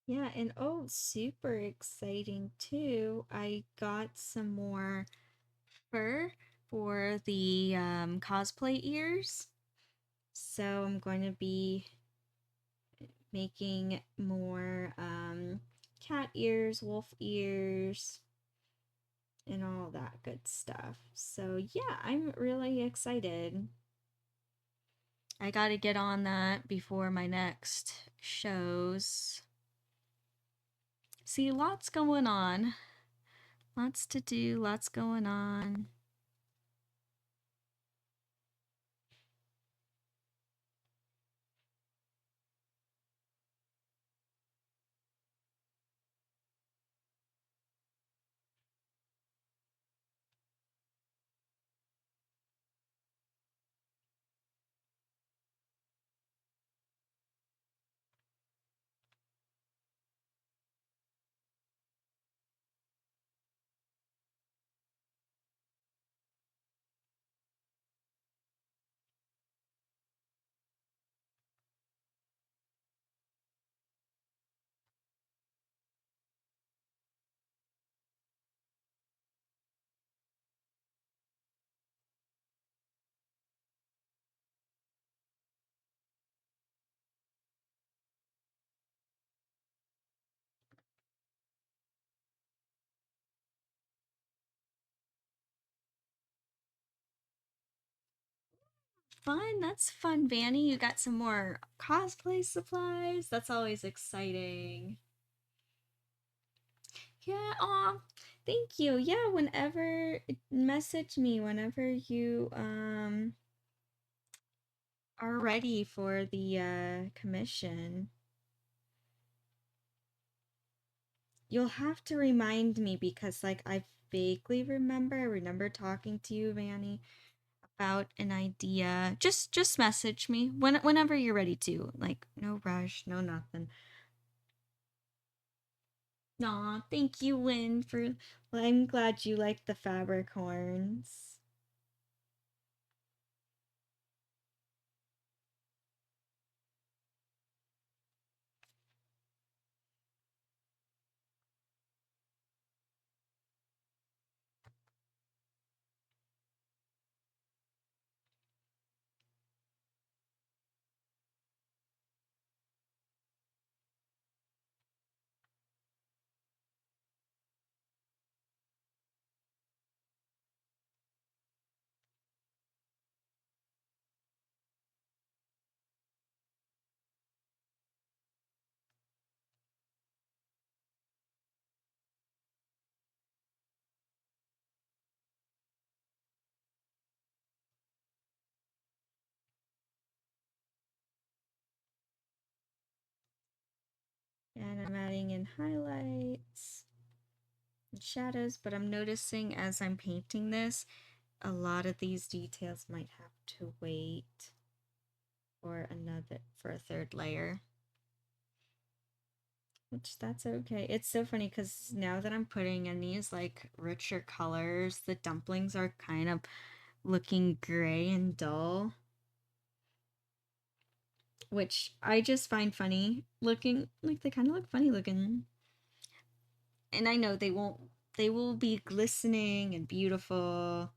Yeah, and oh, super exciting too. I got some more fur for the cosplay ears. So I'm going to be making more cat ears, wolf ears, and all that good stuff. So yeah, I'm really excited. I got to get on that before my next shows. See, lots going on. Lots to do, lots going on. Fun, that's fun, Vanny. You got some more cosplay supplies. That's always exciting. Yeah, thank you. Yeah, whenever message me whenever you are ready for the commission. You'll have to remind me because like I vaguely remember talking to you, Vanny, about an idea. Just message me whenever you're ready to. Like no rush, no nothing. Aw, thank you, Lynn, for. Well, I'm glad you like the fabric horns. And I'm adding in highlights and shadows, but I'm noticing as I'm painting this, a lot of these details might have to wait for a third layer. Which that's okay. It's so funny because now that I'm putting in these like richer colors, the dumplings are kind of looking gray and dull, which I just find funny looking. Like they kind of look funny looking. And I know they will be glistening and beautiful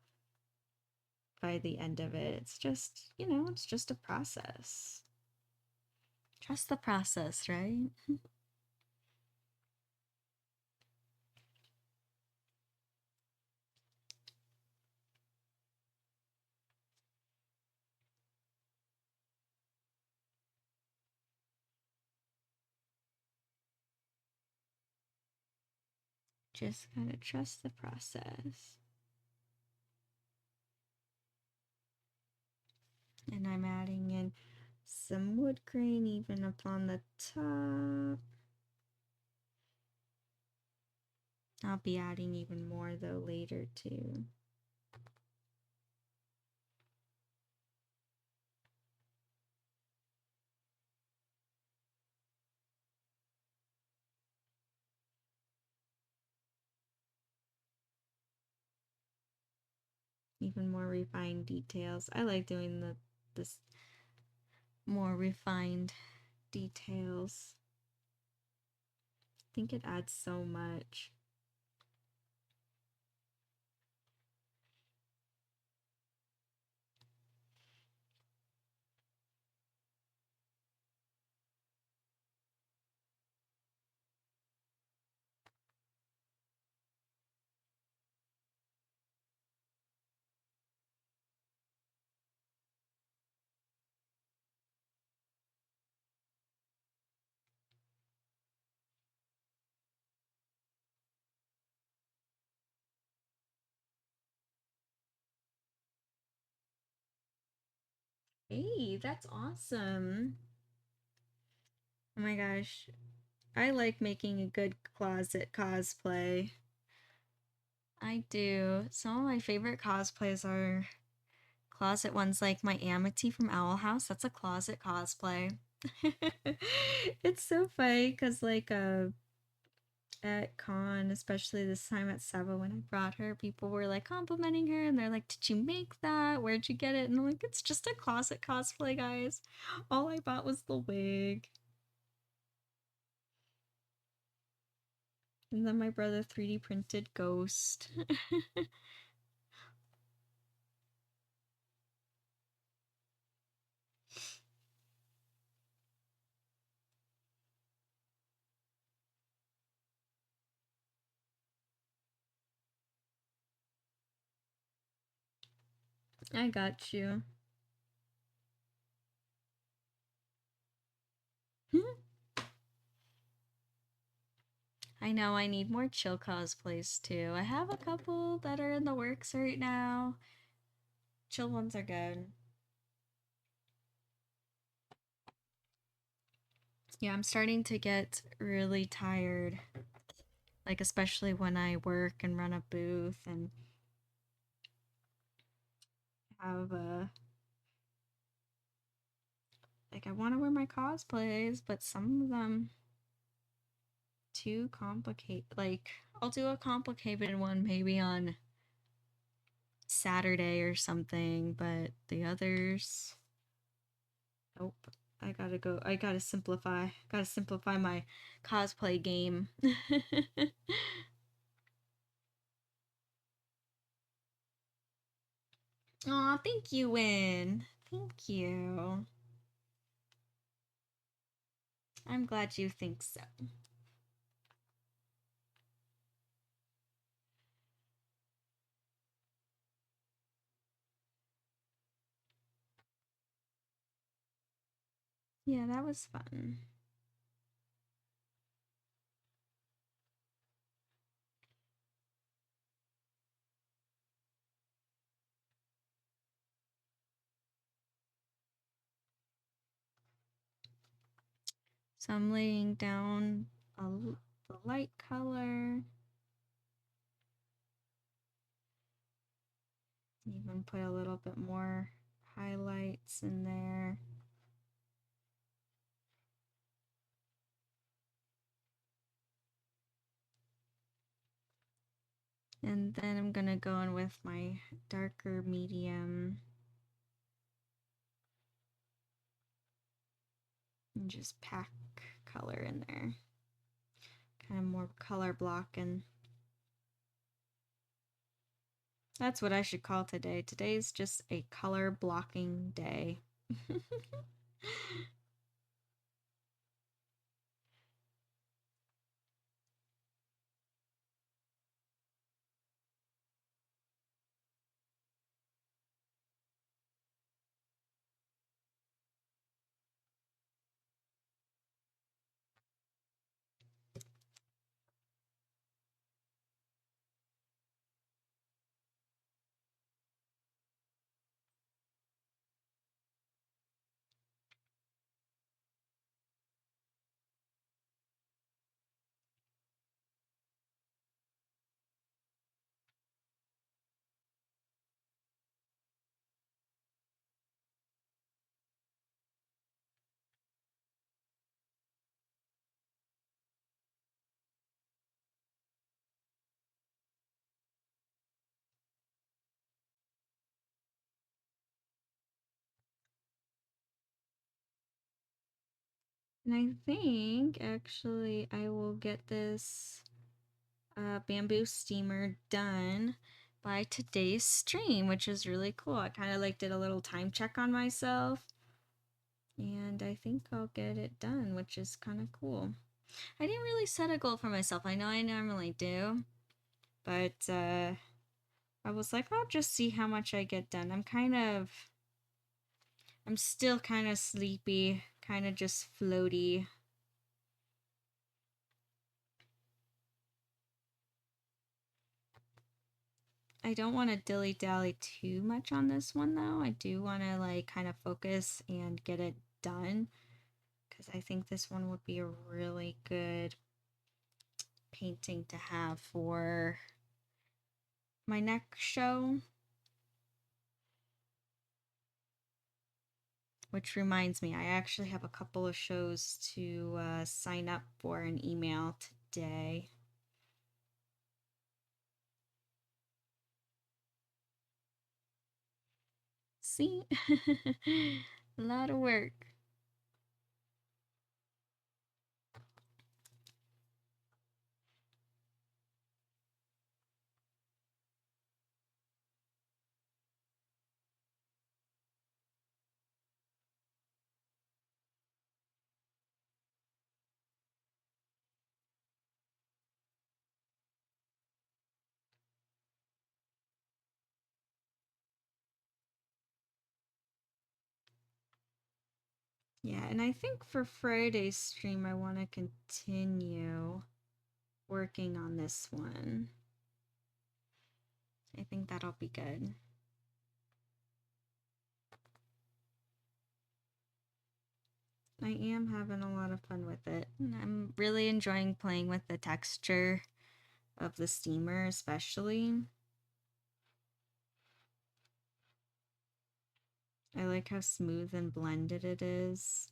by the end of it. It's just, it's just a process. Trust the process, right? Just gotta trust the process. And I'm adding in some wood grain even up on the top. I'll be adding even more though later too. Even more refined details. I like doing this more refined details. I think it adds so much. Hey, that's awesome. Oh my gosh. I like making a good closet cosplay. I do. Some of my favorite cosplays are closet ones like my Amity from Owl House. That's a closet cosplay. It's so funny because at con, especially this time at Saba when I brought her, people were like complimenting her and they're like, "Did you make that? Where'd you get it?" And I'm like, "It's just a closet cosplay, guys. All I bought was the wig." And then my brother 3D printed Ghost. I got you. I know I need more chill cosplays too. I have a couple that are in the works right now. Chill ones are good. Yeah, I'm starting to get really tired. Like, especially when I work and run a booth and have a. Like, I want to wear my cosplays, but some of them too complicated. Like, I'll do a complicated one maybe on Saturday or something, but the others, nope. I gotta go. I gotta simplify. Gotta simplify my cosplay game. Aw, thank you, Win. Thank you. I'm glad you think so. Yeah, that was fun. So I'm laying down the light color. Even put a little bit more highlights in there. And then I'm gonna go in with my darker medium and just pack color in there. Kind of more color blocking. That's what I should call today. Today's just a color blocking day. And I think actually I will get this bamboo steamer done by today's stream, which is really cool. I kind of like did a little time check on myself, and I think I'll get it done, which is kind of cool. I didn't really set a goal for myself. I know I normally do, but I was like, I'll just see how much I get done. I'm still kind of sleepy, kind of just floaty. I don't want to dilly-dally too much on this one though. I do want to like kind of focus and get it done because I think this one would be a really good painting to have for my next show. Which reminds me, I actually have a couple of shows to sign up for an email today. See? A lot of work. Yeah, and I think for Friday's stream, I want to continue working on this one. I think that'll be good. I am having a lot of fun with it. And I'm really enjoying playing with the texture of the steamer, especially. I like how smooth and blended it is.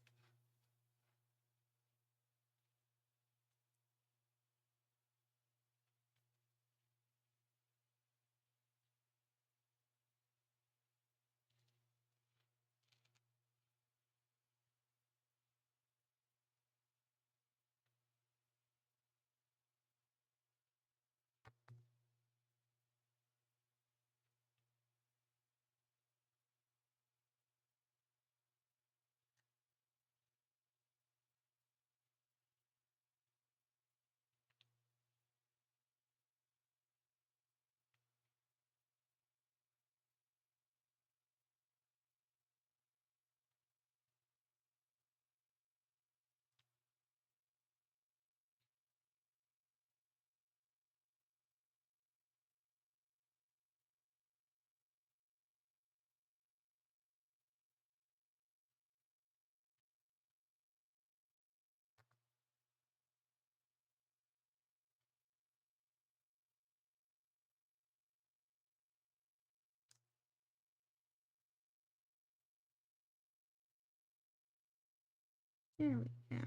There we go.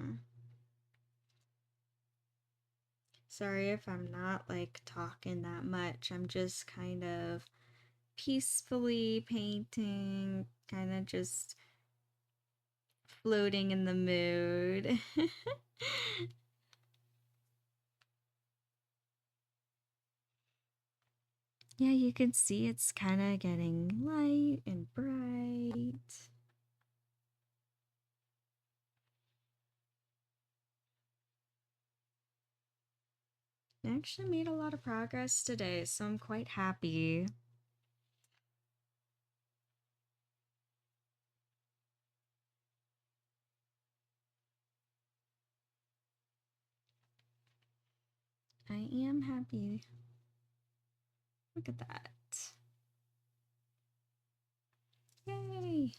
Sorry if I'm not like talking that much. I'm just kind of peacefully painting, kind of just floating in the mood. Yeah, you can see it's kind of getting light and bright. I actually made a lot of progress today, so I'm quite happy. I am happy. Look at that. Yay!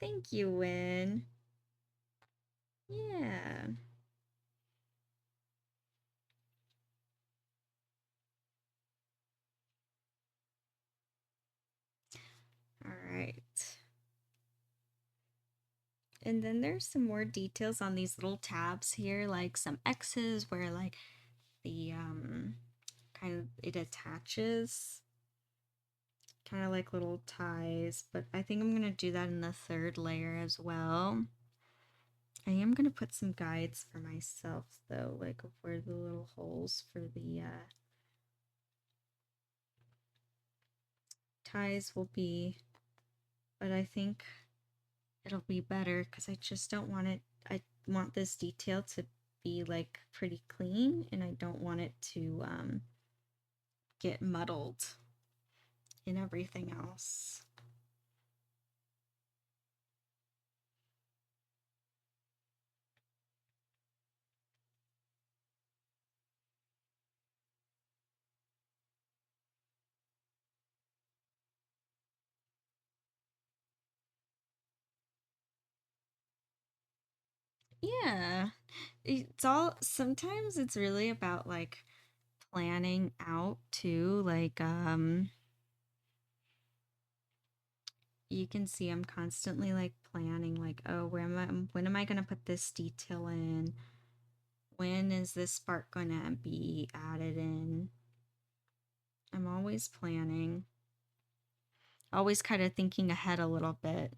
Thank you, Win. Yeah. All right. And then there's some more details on these little tabs here, like some X's where like the kind of it attaches, kind of like little ties, but I think I'm gonna do that in the third layer as well. I am gonna put some guides for myself though, like where the little holes for the ties will be, but I think it'll be better because I just don't want it. I want this detail to be like pretty clean, and I don't want it to get muddled in everything else. Yeah, it's all sometimes it's really about like planning out too, like you can see I'm constantly like planning like, oh, when am I going to put this detail in? When is this spark going to be added in? I'm always planning, always kind of thinking ahead a little bit.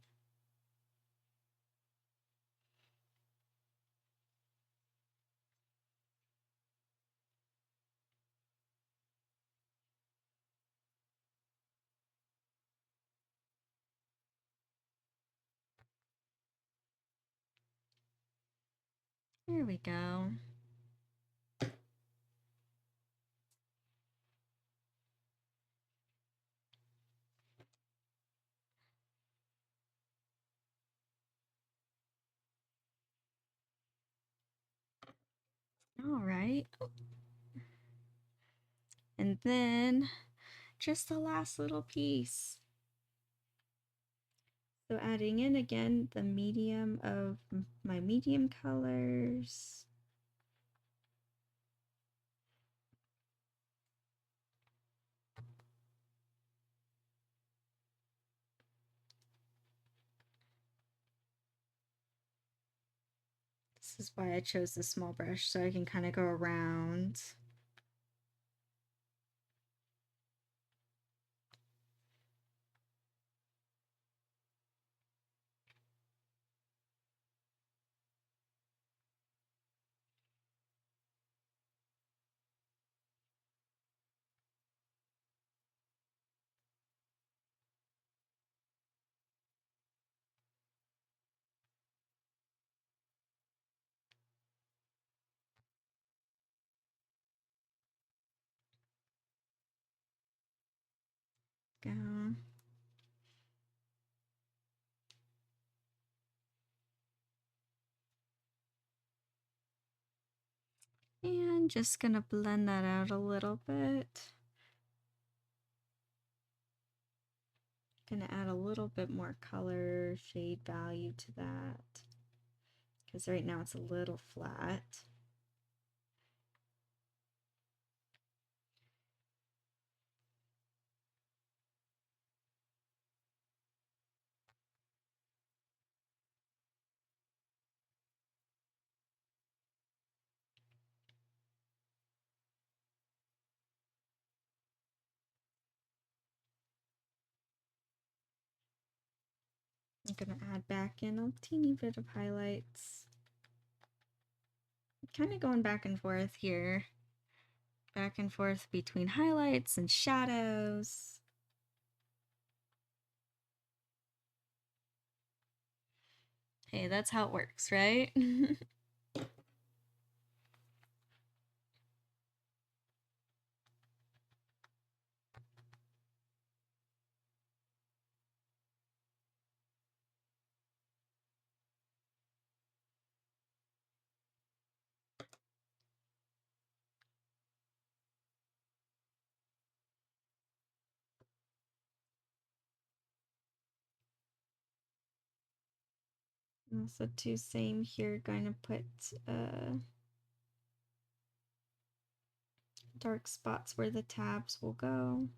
There we go. All right. And then just the last little piece. So adding in again the medium of my medium colors. This is why I chose the small brush, so I can kind of go around. Go. And just gonna blend that out a little bit. Gonna add a little bit more color, shade value to that. Because right now it's a little flat. I'm gonna add back in a teeny bit of highlights. Kind of going back and forth here. Back and forth between highlights and shadows. Hey, that's how it works, right? Also, too, same here. Going to put dark spots where the tabs will go.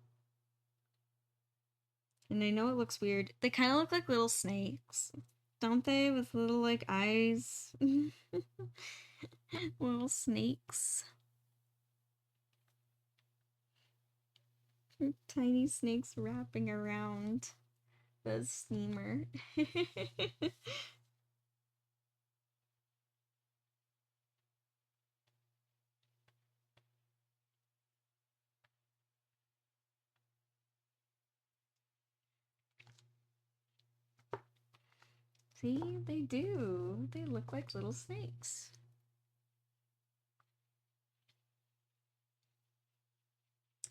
And I know it looks weird. They kind of look like little snakes, don't they? With little like eyes. Little snakes. Tiny snakes wrapping around the steamer. See, they do. They look like little snakes.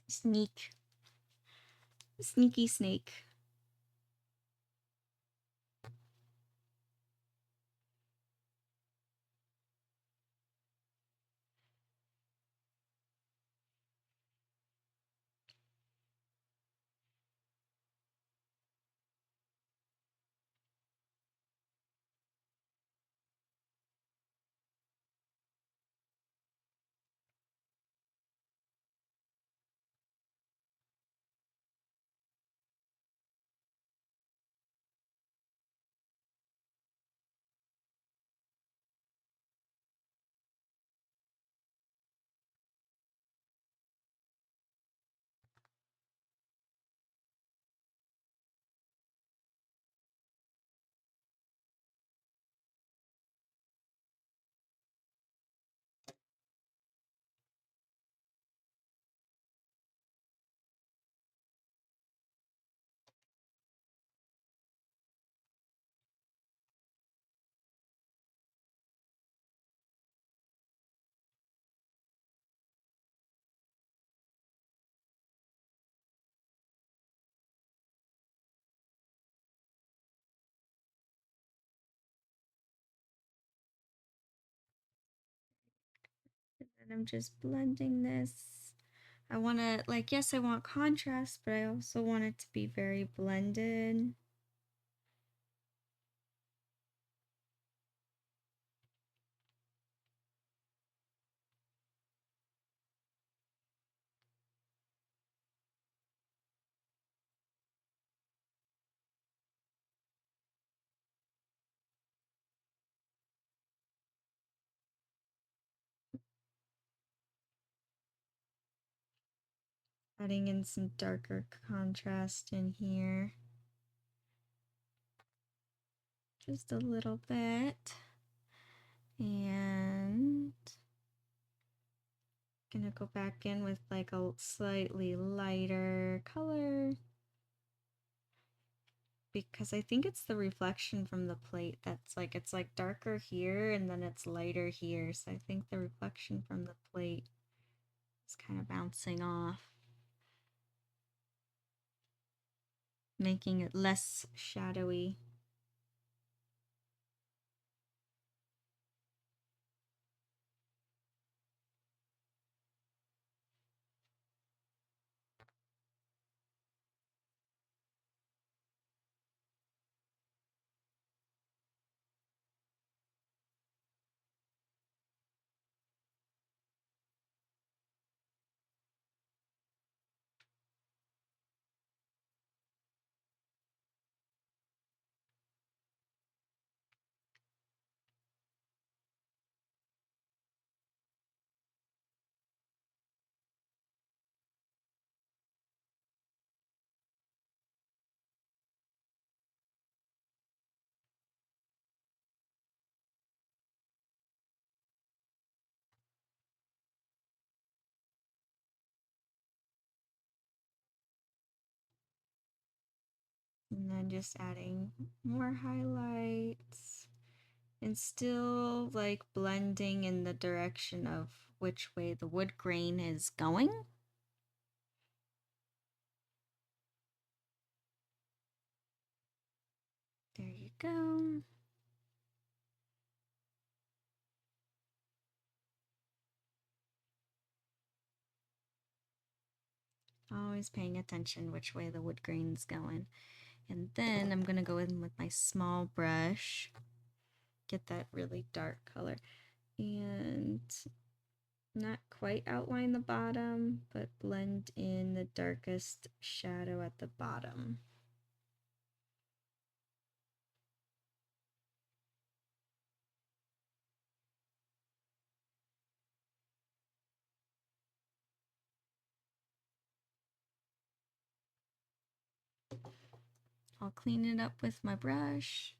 Sneak. Sneaky snake. And I'm just blending this. I want to, like, yes, I want contrast, but I also want it to be very blended. Adding in some darker contrast in here. Just a little bit. And gonna go back in with like a slightly lighter color because I think it's the reflection from the plate that's like, it's like darker here and then it's lighter here. So I think the reflection from the plate is kind of bouncing off. making it less shadowy. And then just adding more highlights and still like blending in the direction of which way the wood grain is going. There you go. Always paying attention which way the wood grain's going. And then I'm gonna go in with my small brush, get that really dark color, and not quite outline the bottom, but blend in the darkest shadow at the bottom. I'll clean it up with my brush.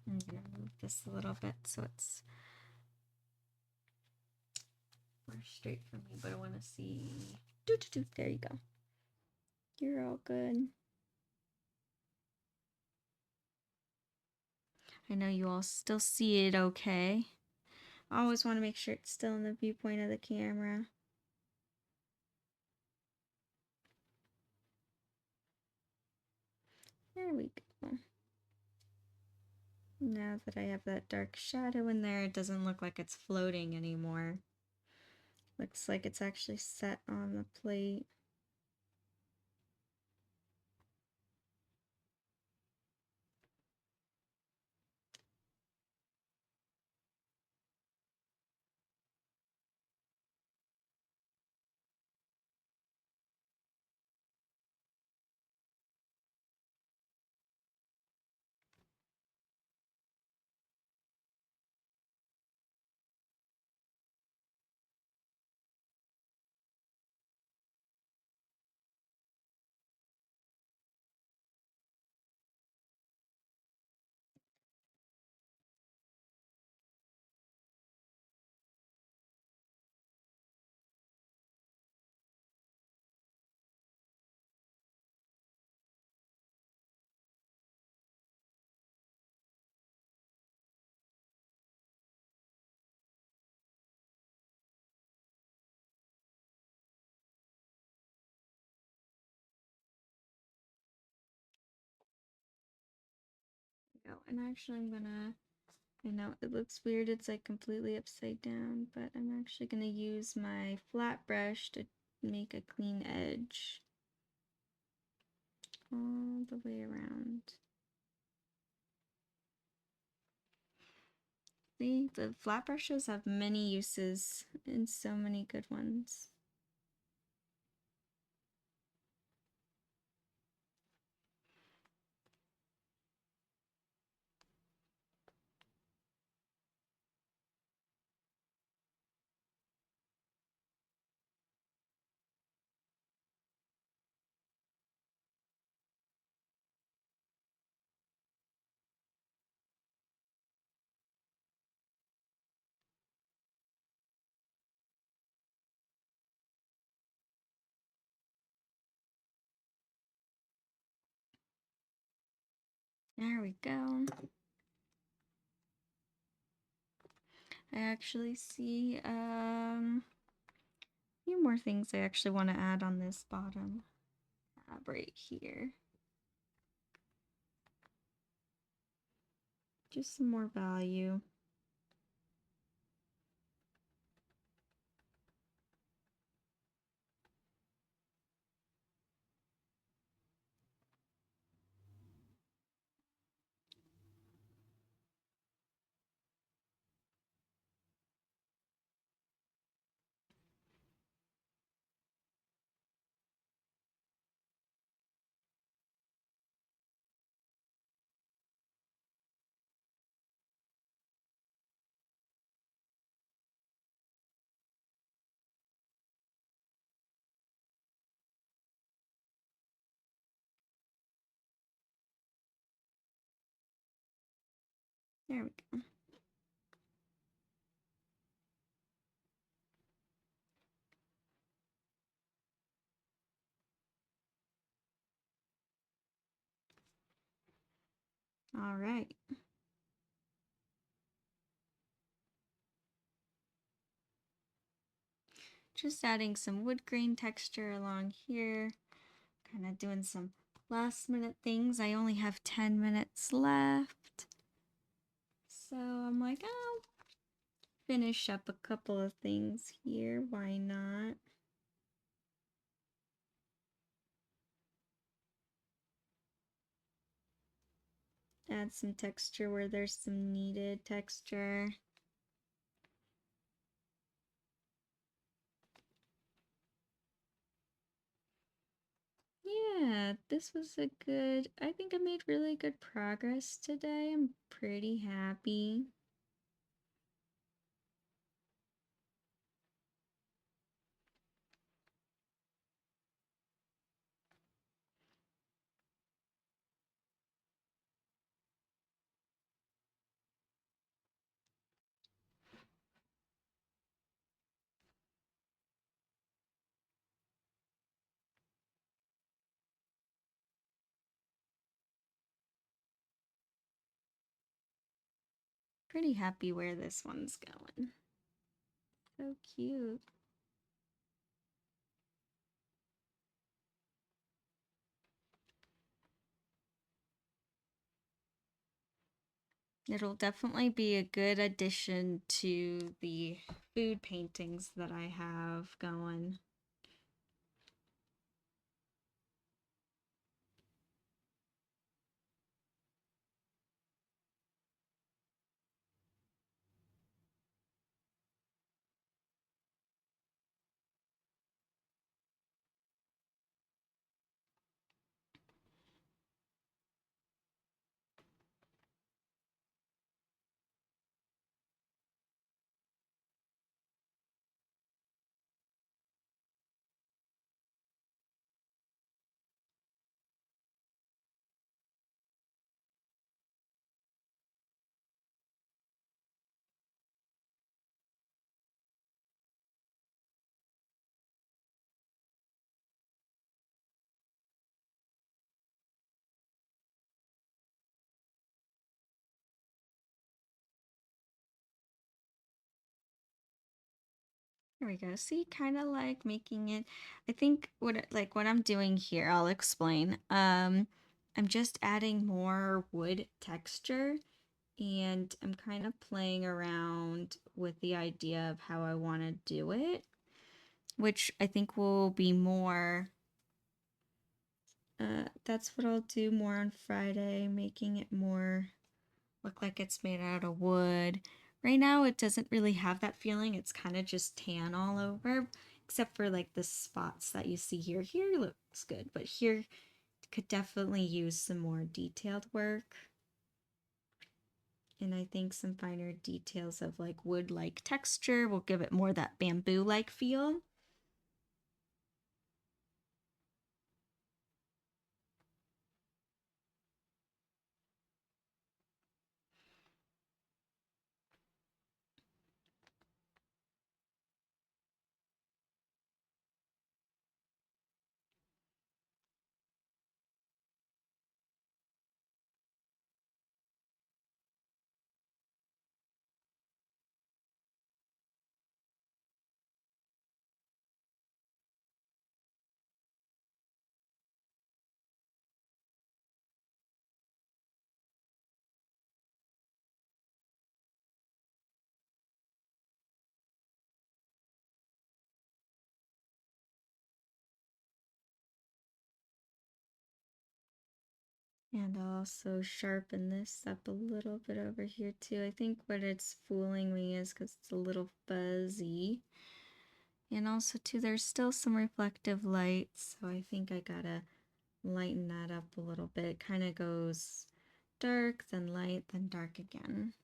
I'm gonna move this a little bit so it's more straight for me, but I want to see. There you go. You're all good. I know you all still see it okay. I always want to make sure it's still in the viewpoint of the camera. There we go. Now that I have that dark shadow in there, it doesn't look like it's floating anymore. Looks like it's actually set on the plate. Go. And actually I'm gonna, I know it looks weird, it's like completely upside down, but I'm actually gonna use my flat brush to make a clean edge all the way around. See, the flat brushes have many uses and so many good ones. There we go. I actually see a few more things I actually want to add on this bottom tab right here. Just some more value. There we go. All right. Just adding some wood grain texture along here. Kind of doing some last minute things. I only have 10 minutes left. So I'm like, oh, finish up a couple of things here. Why not? Add some texture where there's some needed texture. Yeah, this was I think I made really good progress today. I'm pretty happy. Pretty happy where this one's going. So cute. It'll definitely be a good addition to the food paintings that I have going. There we go. See, kind of like making it. I think what I'm doing here, I'll explain. I'm just adding more wood texture, and I'm kind of playing around with the idea of how I want to do it, which I think will be more. That's what I'll do more on Friday, making it more look like it's made out of wood. Right now, it doesn't really have that feeling. It's kind of just tan all over, except for like the spots that you see here. Here looks good, but here could definitely use some more detailed work. And I think some finer details of like wood-like texture will give it more that bamboo-like feel. And I'll also sharpen this up a little bit over here too. I think what it's fooling me is because it's a little fuzzy. And also too, there's still some reflective light, so I think I gotta lighten that up a little bit. It kind of goes dark, then light, then dark again.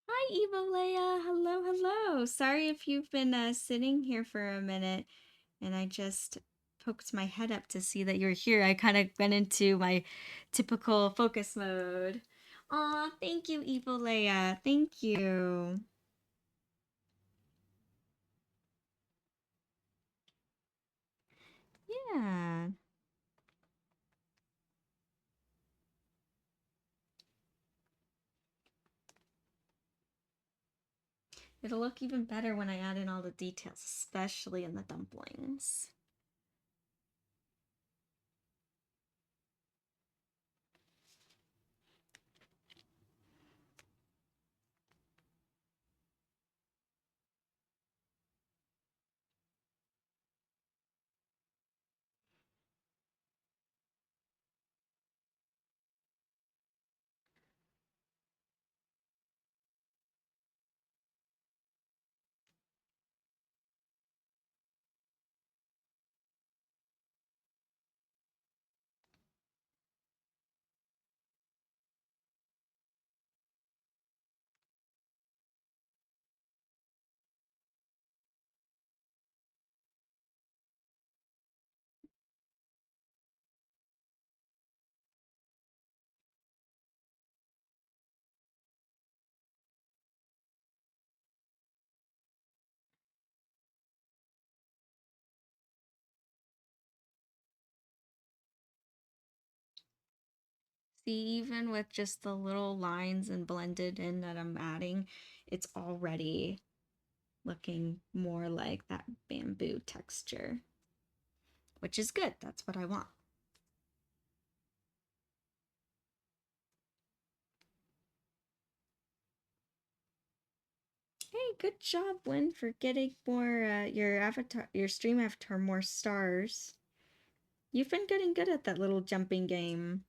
Hi, Evolea. Hello, hello. Sorry if you've been sitting here for a minute and I just poked my head up to see that you're here. I kind of went into my typical focus mode. Aw, thank you, Evolea. Thank you. Yeah. It'll look even better when I add in all the details, especially in the dumplings. See, even with just the little lines and blended in that I'm adding, it's already looking more like that bamboo texture, which is good. That's what I want. Hey, good job, Win, for getting more your avatar, your stream avatar more stars. You've been getting good at that little jumping game.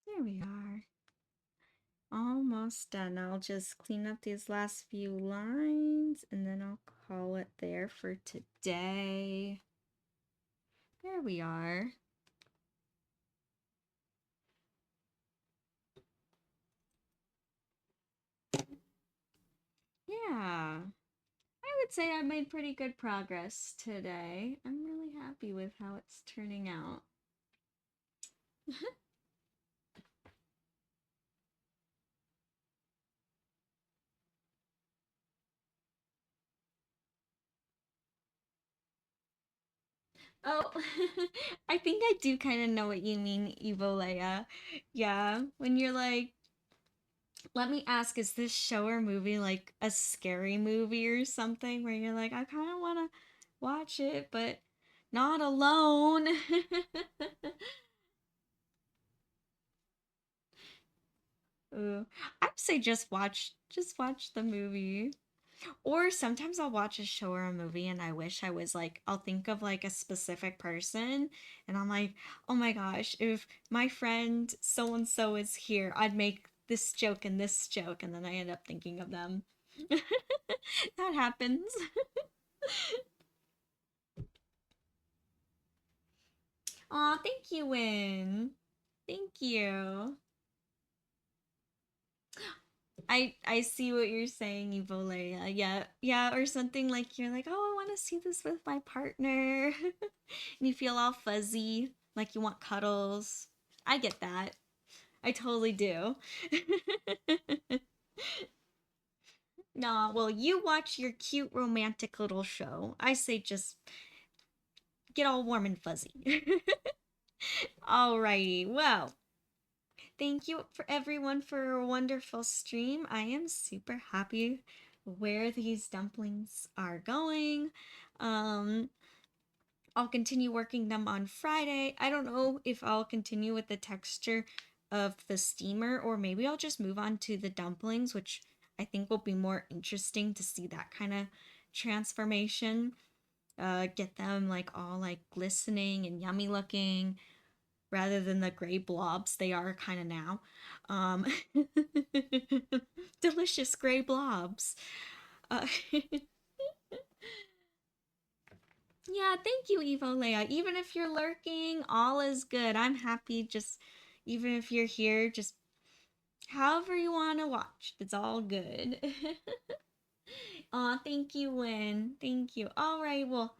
There we are. Almost done. I'll just clean up these last few lines and then I'll call it there for today. There we are. Yeah, I would say I made pretty good progress today. I'm really happy with how it's turning out. Oh, I think I do kind of know what you mean, Evolea. Yeah, when you're like, let me ask, is this show or movie like a scary movie or something where you're like, I kind of want to watch it, but not alone? Ooh, I'd say just watch the movie. Or sometimes I'll watch a show or a movie and I wish I was like, I'll think of like a specific person and I'm like, oh my gosh, if my friend so and so is here, I'd make this joke and this joke. And then I end up thinking of them. That happens. Aw, thank you, Win. Thank you. I see what you're saying, Evolea. Yeah, yeah, or something like you're like, oh, I want to see this with my partner, and you feel all fuzzy, like you want cuddles. I get that. I totally do. Nah, well, you watch your cute romantic little show. I say just get all warm and fuzzy. Alrighty, well, thank you for everyone for a wonderful stream. I am super happy where these dumplings are going. Um, I'll continue working them on Friday. I don't know if I'll continue with the texture of the steamer or maybe I'll just move on to the dumplings, which I think will be more interesting to see that kind of transformation. Get them like all like glistening and yummy looking rather than the gray blobs they are kind of now. Um, delicious gray blobs. Uh, yeah, thank you, Evo Leia. Even if you're lurking, all is good. I'm happy. Just even if you're here, just however you want to watch, it's all good. Aw, thank you, Win. Thank you. All right, well,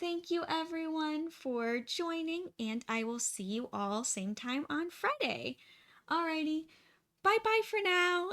thank you everyone for joining, and I will see you all same time on Friday. Alrighty, bye bye for now.